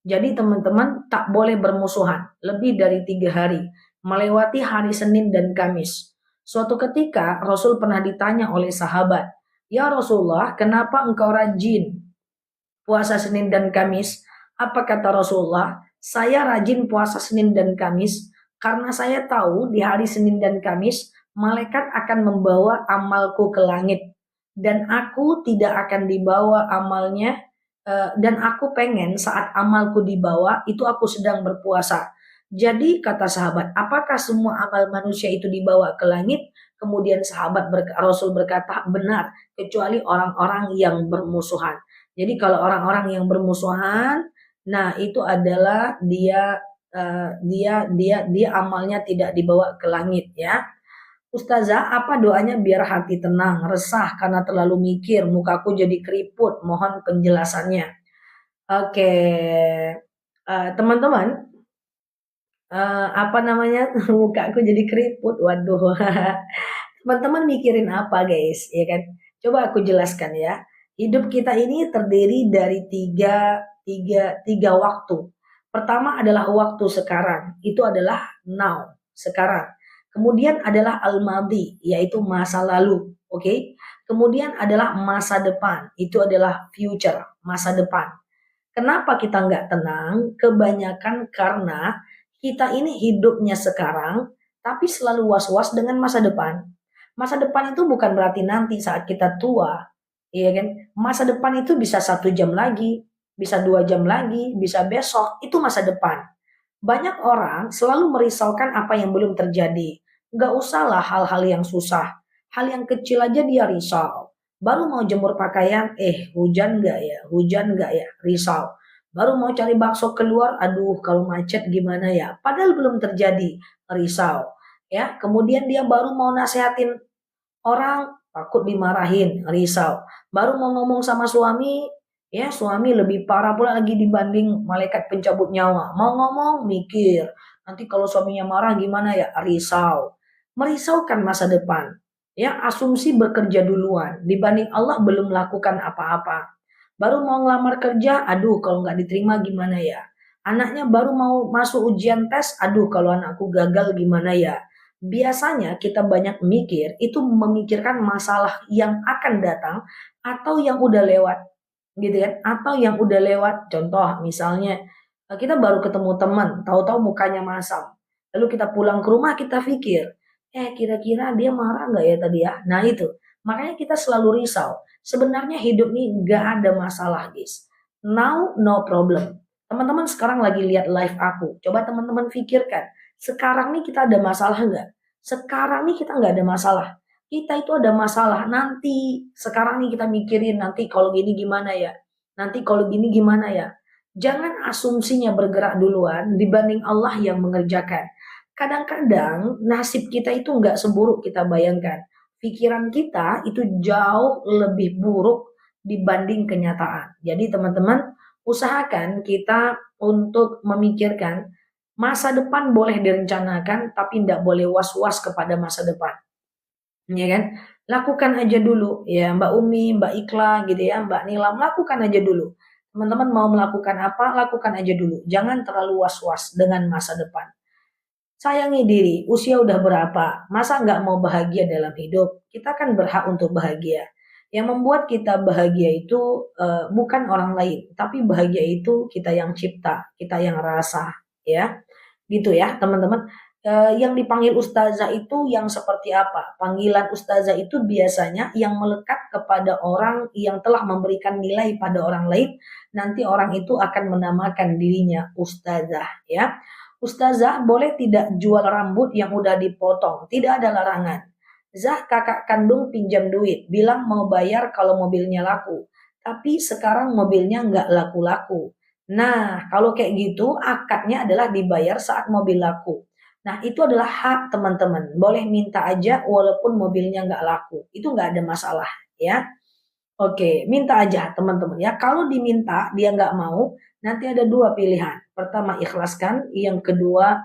Speaker 1: Jadi teman-teman tak boleh bermusuhan lebih dari 3 hari, melewati hari Senin dan Kamis. Suatu ketika Rasul pernah ditanya oleh sahabat, "Ya Rasulullah, kenapa engkau rajin puasa Senin dan Kamis?" Apa kata Rasulullah? "Saya rajin puasa Senin dan Kamis karena saya tahu di hari Senin dan Kamis malaikat akan membawa amalku ke langit dan aku tidak akan dibawa amalnya, dan aku pengen saat amalku dibawa itu aku sedang berpuasa." Jadi kata sahabat, apakah semua amal manusia itu dibawa ke langit? Kemudian Rasul berkata, benar, kecuali orang-orang yang bermusuhan. Jadi kalau orang-orang yang bermusuhan, nah itu adalah dia amalnya tidak dibawa ke langit ya. Ustazah, apa doanya biar hati tenang, resah karena terlalu mikir, mukaku jadi keriput, mohon penjelasannya. Oke, teman-teman, apa namanya, mukaku jadi keriput, waduh. Teman-teman mikirin apa guys, ya kan? Coba aku jelaskan ya. Hidup kita ini terdiri dari tiga waktu. Pertama adalah waktu sekarang, itu adalah now, sekarang. Kemudian adalah al-madi, yaitu masa lalu. Oke. Kemudian adalah masa depan, itu adalah future, masa depan. Kenapa kita nggak tenang? Kebanyakan karena kita ini hidupnya sekarang, tapi selalu was-was dengan masa depan. Masa depan itu bukan berarti nanti saat kita tua, iya kan? Masa depan itu bisa 1 jam lagi, bisa 2 jam lagi, bisa besok, itu masa depan. Banyak orang selalu merisaukan apa yang belum terjadi. Nggak usahlah hal-hal yang susah. Hal yang kecil aja dia risau. Baru mau jemur pakaian, hujan nggak ya? Hujan nggak ya? Risau. Baru mau cari bakso keluar, aduh kalau macet gimana ya? Padahal belum terjadi, risau. Ya, kemudian dia baru mau nasehatin orang, takut dimarahin, risau. Baru mau ngomong sama suami, ya suami lebih parah pula lagi dibanding malaikat pencabut nyawa. Mau ngomong, mikir. Nanti kalau suaminya marah gimana ya? Risau. Merisaukan masa depan. Ya, asumsi bekerja duluan. Dibanding Allah belum melakukan apa-apa. Baru mau ngelamar kerja, aduh kalau nggak diterima gimana ya? Anaknya baru mau masuk ujian tes, aduh kalau anakku gagal gimana ya? Biasanya kita banyak mikir, itu memikirkan masalah yang akan datang atau yang udah lewat, gitu kan? Atau yang udah lewat. Contoh misalnya, kita baru ketemu teman, tahu-tahu mukanya masam. Lalu kita pulang ke rumah kita pikir, kira-kira dia marah nggak ya tadi ya? Nah itu, makanya kita selalu risau. Sebenarnya hidup ini nggak ada masalah, guys. Now no problem. Teman-teman sekarang lagi lihat live aku. Coba teman-teman pikirkan, sekarang nih kita ada masalah nggak? Sekarang nih kita nggak ada masalah. Kita itu ada masalah nanti. Sekarang nih kita mikirin nanti kalau gini gimana ya? Nanti kalau gini gimana ya? Jangan asumsinya bergerak duluan dibanding Allah yang mengerjakan. Kadang-kadang nasib kita itu nggak seburuk kita bayangkan. Pikiran kita itu jauh lebih buruk dibanding kenyataan. Jadi teman-teman, usahakan kita untuk memikirkan masa depan boleh direncanakan, tapi tidak boleh was-was kepada masa depan. Ya kan? Lakukan aja dulu, ya Mbak Umi, Mbak Ikla, gitu ya, Mbak Nila, lakukan aja dulu. Teman-teman mau melakukan apa, lakukan aja dulu. Jangan terlalu was-was dengan masa depan. Sayangi diri, usia udah berapa, masa nggak mau bahagia dalam hidup? Kita kan berhak untuk bahagia. Yang membuat kita bahagia itu bukan orang lain, tapi bahagia itu kita yang cipta, kita yang rasa, ya. Gitu ya, teman-teman. Yang dipanggil ustazah itu yang seperti apa? Panggilan ustazah itu biasanya yang melekat kepada orang yang telah memberikan nilai pada orang lain, nanti orang itu akan menamakan dirinya ustazah, ya. Ustazah boleh tidak jual rambut yang udah dipotong, tidak ada larangan. Zah kakak kandung pinjam duit, bilang mau bayar kalau mobilnya laku. Tapi sekarang mobilnya nggak laku-laku. Nah, kalau kayak gitu akadnya adalah dibayar saat mobil laku. Nah, itu adalah hak teman-teman. Boleh minta aja walaupun mobilnya nggak laku. Itu nggak ada masalah, ya. Oke, minta aja teman-teman ya. Kalau diminta dia nggak mau, nanti ada dua pilihan. Pertama ikhlaskan, yang kedua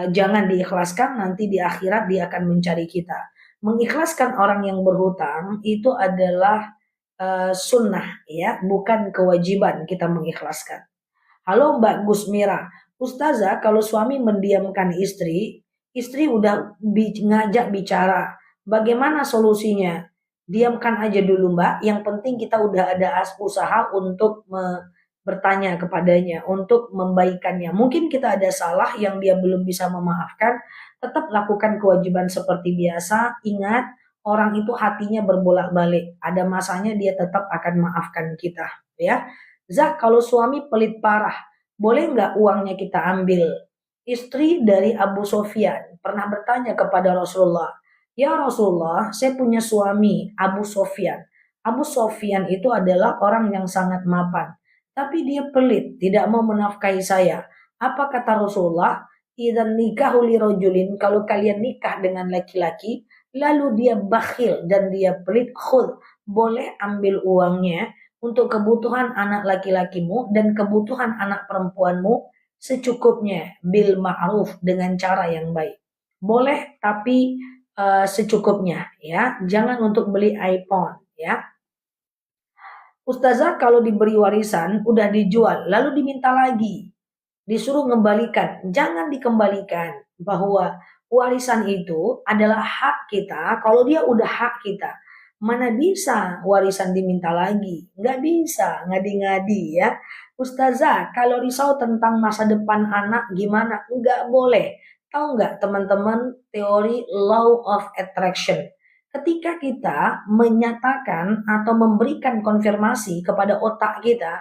Speaker 1: jangan diikhlaskan. Nanti di akhirat dia akan mencari kita. Mengikhlaskan orang yang berhutang itu adalah sunnah ya, bukan kewajiban kita mengikhlaskan. Halo Mbak Gusmira, Ustazah kalau suami mendiamkan istri, istri udah ngajak bicara, bagaimana solusinya? Diamkan aja dulu Mbak, yang penting kita udah ada usaha untuk bertanya kepadanya, untuk membaikannya. Mungkin kita ada salah yang dia belum bisa memaafkan, tetap lakukan kewajiban seperti biasa. Ingat, orang itu hatinya berbolak-balik. Ada masanya dia tetap akan maafkan kita, ya. Zak, kalau suami pelit parah, boleh nggak uangnya kita ambil? Istri dari Abu Sofyan pernah bertanya kepada Rasulullah, ya Rasulullah, saya punya suami Abu Sofyan. Abu Sofyan itu adalah orang yang sangat mapan, tapi dia pelit, tidak mau menafkahi saya. Apa kata Rasulullah? Idzan nikahu lirajulin, kalau kalian nikah dengan laki-laki, lalu dia bakhil dan dia pelit, khud, boleh ambil uangnya untuk kebutuhan anak laki-lakimu dan kebutuhan anak perempuanmu secukupnya, bil ma'ruf, dengan cara yang baik. Boleh tapi secukupnya ya, jangan untuk beli iPhone ya. Ustazah kalau diberi warisan udah dijual lalu diminta lagi, disuruh mengembalikan, jangan dikembalikan. Bahwa Warisan itu adalah hak kita. Kalau dia udah hak kita, mana bisa warisan diminta lagi? Nggak bisa, ngadi-ngadi ya. Ustazah, kalau risau tentang masa depan anak gimana? Nggak boleh. Tahu nggak teman-teman teori law of attraction? Ketika kita menyatakan atau memberikan konfirmasi kepada otak kita,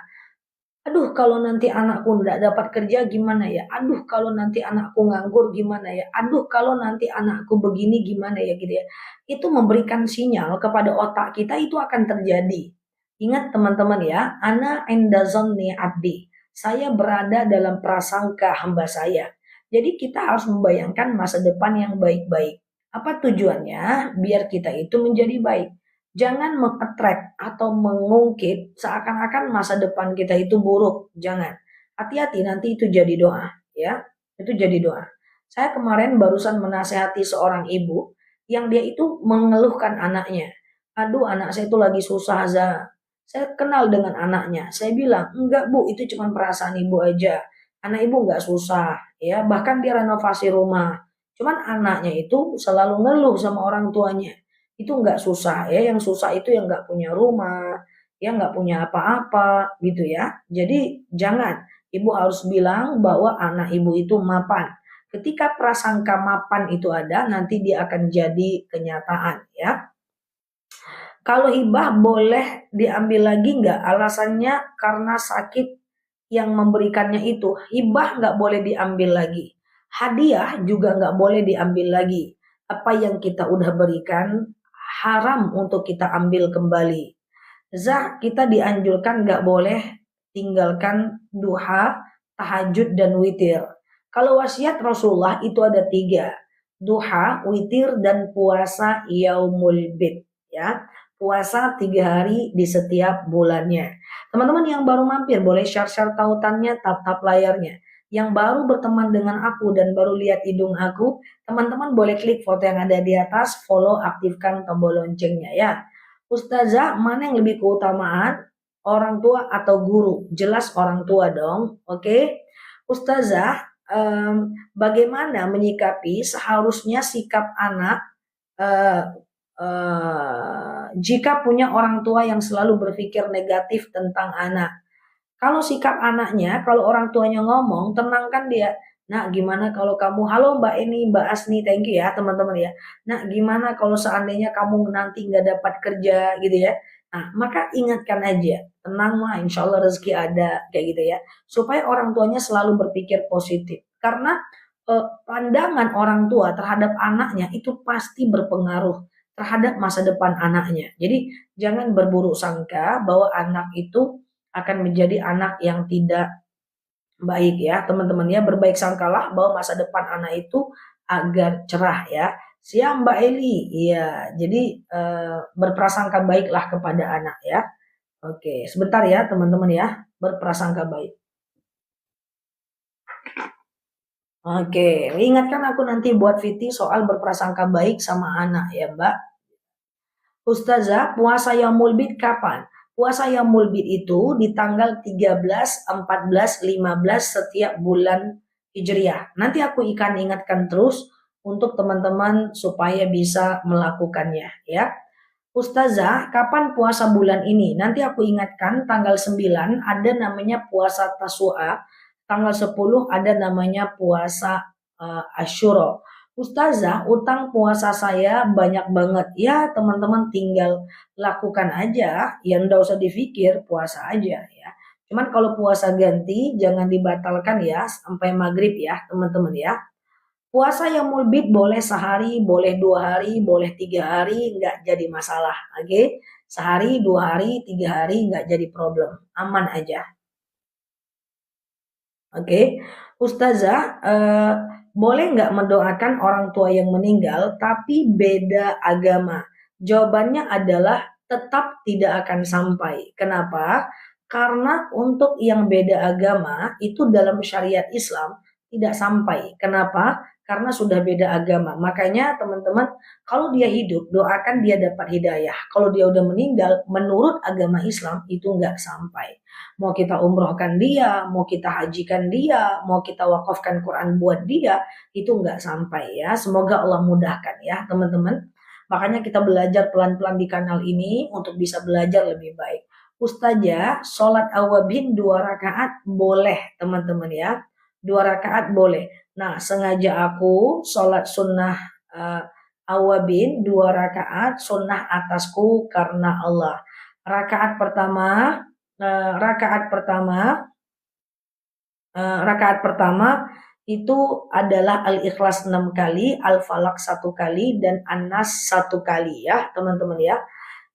Speaker 1: aduh kalau nanti anakku nggak dapat kerja gimana ya? Aduh kalau nanti anakku nganggur gimana ya? Aduh kalau nanti anakku begini gimana ya gitu ya. Itu memberikan sinyal kepada otak kita itu akan terjadi. Ingat teman-teman ya, ana inda zanni abdi. Saya berada dalam prasangka hamba saya. Jadi kita harus membayangkan masa depan yang baik-baik. Apa tujuannya? Biar kita itu menjadi baik. Jangan mengattract atau mengungkit seakan-akan masa depan kita itu buruk. Jangan. Hati-hati nanti itu jadi doa, ya. Itu jadi doa. Saya kemarin barusan menasehati seorang ibu yang dia itu mengeluhkan anaknya. Aduh, anak saya itu lagi susah, Za. Saya kenal dengan anaknya. Saya bilang, enggak Bu, itu cuma perasaan ibu aja. Anak ibu enggak susah, ya. Bahkan dia renovasi rumah. Cuman anaknya itu selalu ngeluh sama orang tuanya itu nggak susah ya, yang susah itu yang nggak punya rumah, yang nggak punya apa-apa gitu ya. Jadi jangan, ibu harus bilang bahwa anak ibu itu mapan. Ketika prasangka mapan itu ada, nanti dia akan jadi kenyataan ya. Kalau hibah boleh diambil lagi nggak? Alasannya karena sakit yang memberikannya itu. Hibah nggak boleh diambil lagi. Hadiah juga nggak boleh diambil lagi. Apa yang kita udah berikan haram untuk kita ambil kembali. Kita dianjurkan nggak boleh tinggalkan duha, tahajud, dan witir. Kalau wasiat Rasulullah itu ada 3. Duha, witir, dan puasa yaumul bid. Ya, puasa 3 hari di setiap bulannya. Teman-teman yang baru mampir boleh share-share tautannya, tap-tap layarnya. Yang baru berteman dengan aku dan baru lihat hidung aku, teman-teman boleh klik foto yang ada di atas, follow, aktifkan tombol loncengnya ya. Ustazah, mana yang lebih keutamaan? Orang tua atau guru? Jelas orang tua dong, oke? Ustazah, bagaimana menyikapi seharusnya sikap anak eh, jika punya orang tua yang selalu berpikir negatif tentang anak? Kalau sikap anaknya, kalau orang tuanya ngomong, tenangkan dia. Nah, gimana kalau kamu, halo Mbak ini, Mbak Asni, thank you ya teman-teman ya. Nah, gimana kalau seandainya kamu nanti nggak dapat kerja gitu ya. Nah, maka ingatkan aja, tenang mah, insya Allah rezeki ada, kayak gitu ya. Supaya orang tuanya selalu berpikir positif. Karena pandangan orang tua terhadap anaknya itu pasti berpengaruh terhadap masa depan anaknya. Jadi, jangan berburuk sangka bahwa anak itu akan menjadi anak yang tidak baik ya teman-teman ya. Berbaik sangkalah bahwa masa depan anak itu agar cerah ya. Siap Mbak Eli, iya. Jadi berprasangka baiklah kepada anak ya. Oke, sebentar ya teman-teman ya, berprasangka baik. Oke, ingatkan aku nanti buat VT soal berprasangka baik sama anak ya Mbak. Ustazah, puasa Yaumul Bid kapan? Puasa Yaumul Bid itu di tanggal 13, 14, 15 setiap bulan Hijriah. Nanti aku akan ingatkan terus untuk teman-teman supaya bisa melakukannya ya. Ustazah, kapan puasa bulan ini? Nanti aku ingatkan tanggal 9 ada namanya puasa Tasu'a, tanggal 10 ada namanya puasa Asyura. Ustazah, utang puasa saya banyak banget. Ya, teman-teman tinggal lakukan aja, ya enggak usah dipikir, puasa aja ya. Cuman kalau puasa ganti jangan dibatalkan ya sampai maghrib ya, teman-teman ya. Puasa yang mulbit boleh sehari, boleh 2 hari, boleh 3 hari, nggak jadi masalah. Oke, sehari, 2 hari, 3 hari nggak jadi problem, aman aja. Oke, Ustazah, boleh nggak mendoakan orang tua yang meninggal tapi beda agama? Jawabannya adalah tetap tidak akan sampai. Kenapa? Karena untuk yang beda agama itu dalam syariat Islam tidak sampai. Kenapa? Karena sudah beda agama. Makanya teman-teman, kalau dia hidup, doakan dia dapat hidayah. Kalau dia udah meninggal, menurut agama Islam itu nggak sampai. Mau kita umrohkan dia, mau kita hajikan dia, mau kita wakafkan Quran buat dia, itu nggak sampai ya. Semoga Allah mudahkan ya teman-teman. Makanya kita belajar pelan-pelan di kanal ini untuk bisa belajar lebih baik. Ustazah, sholat awabin 2 rakaat boleh teman-teman ya. 2 rakaat boleh. Nah, sengaja aku sholat sunnah uh, awabin 2 rakaat sunnah atasku karena Allah. Rakaat pertama, uh, rakaat pertama, rakaat pertama itu adalah Al-Ikhlas 6 kali, Al-Falaq 1 kali, dan An-Nas 1 kali ya teman-teman ya.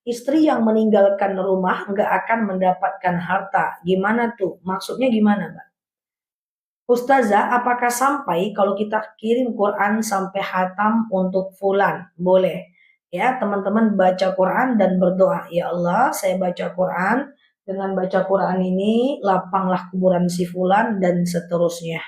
Speaker 1: Istri yang meninggalkan rumah nggak akan mendapatkan harta. Gimana tuh? Maksudnya gimana, Mbak? Ustazah, apakah sampai kalau kita kirim Quran sampai hatam untuk fulan? Boleh. Ya, teman-teman baca Quran dan berdoa. Ya Allah, saya baca Quran. Dengan baca Quran ini, lapanglah kuburan si fulan dan seterusnya.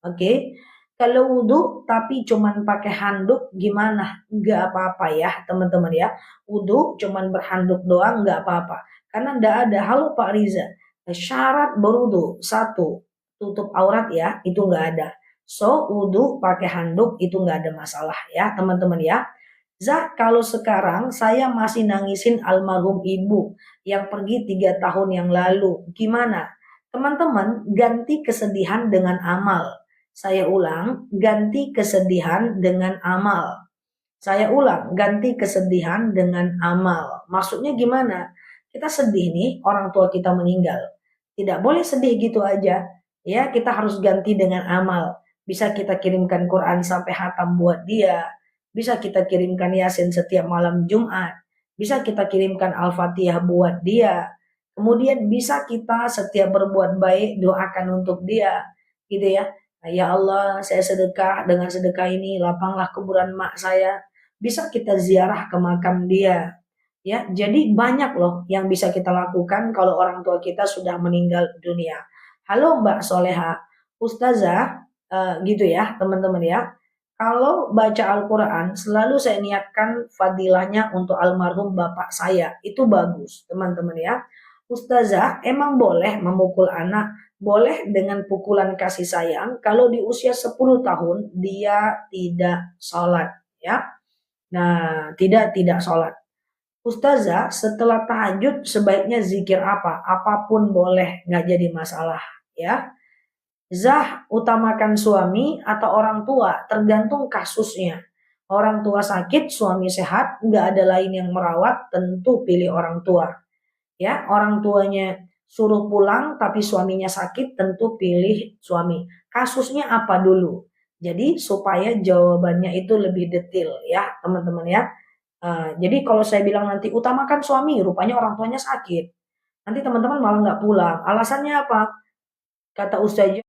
Speaker 1: Oke. Kalau wudhu tapi cuman pakai handuk gimana? Nggak apa-apa ya teman-teman ya. Wudhu cuman berhanduk doang nggak apa-apa. Karena nggak ada. Halo Pak Riza. Syarat berwudhu. Satu, tutup aurat ya. Itu nggak ada. So, wudhu pakai handuk itu nggak ada masalah ya teman-teman ya. Zah, kalau sekarang saya masih nangisin almarhum ibu yang pergi 3 tahun yang lalu. Gimana? Teman-teman, ganti kesedihan dengan amal. Saya ulang, ganti kesedihan dengan amal. Saya ulang, ganti kesedihan dengan amal. Maksudnya gimana? Kita sedih nih, orang tua kita meninggal. Tidak boleh sedih gitu aja. Ya, kita harus ganti dengan amal. Bisa kita kirimkan Quran sampai hatam buat dia. Bisa kita kirimkan Yasin setiap malam Jumat. Bisa kita kirimkan Al-Fatihah buat dia. Kemudian bisa kita setiap berbuat baik doakan untuk dia. Gitu ya. Ya Allah, saya sedekah, dengan sedekah ini lapanglah kuburan mak saya. Bisa kita ziarah ke makam dia. Ya, jadi banyak loh yang bisa kita lakukan kalau orang tua kita sudah meninggal dunia. Halo Mbak Soleha, Ustazah, gitu ya teman-teman ya. Kalau baca Al-Quran selalu saya niatkan fadilahnya untuk almarhum bapak saya. Itu bagus teman-teman ya. Ustazah, emang boleh memukul anak? Boleh dengan pukulan kasih sayang. Kalau di usia 10 tahun dia tidak sholat ya. Nah, tidak sholat. Ustazah, setelah tahajud sebaiknya zikir apa? Apapun boleh, nggak jadi masalah ya. Zah, utamakan suami atau orang tua, tergantung kasusnya. Orang tua sakit, suami sehat, nggak ada lain yang merawat, tentu pilih orang tua. Ya, orang tuanya suruh pulang tapi suaminya sakit, tentu pilih suami. Kasusnya apa dulu? Jadi supaya jawabannya itu lebih detail ya, teman-teman ya. Jadi kalau saya bilang nanti utamakan suami, rupanya orang tuanya sakit. Nanti teman-teman malah nggak pulang. Alasannya apa? Kata Ustaz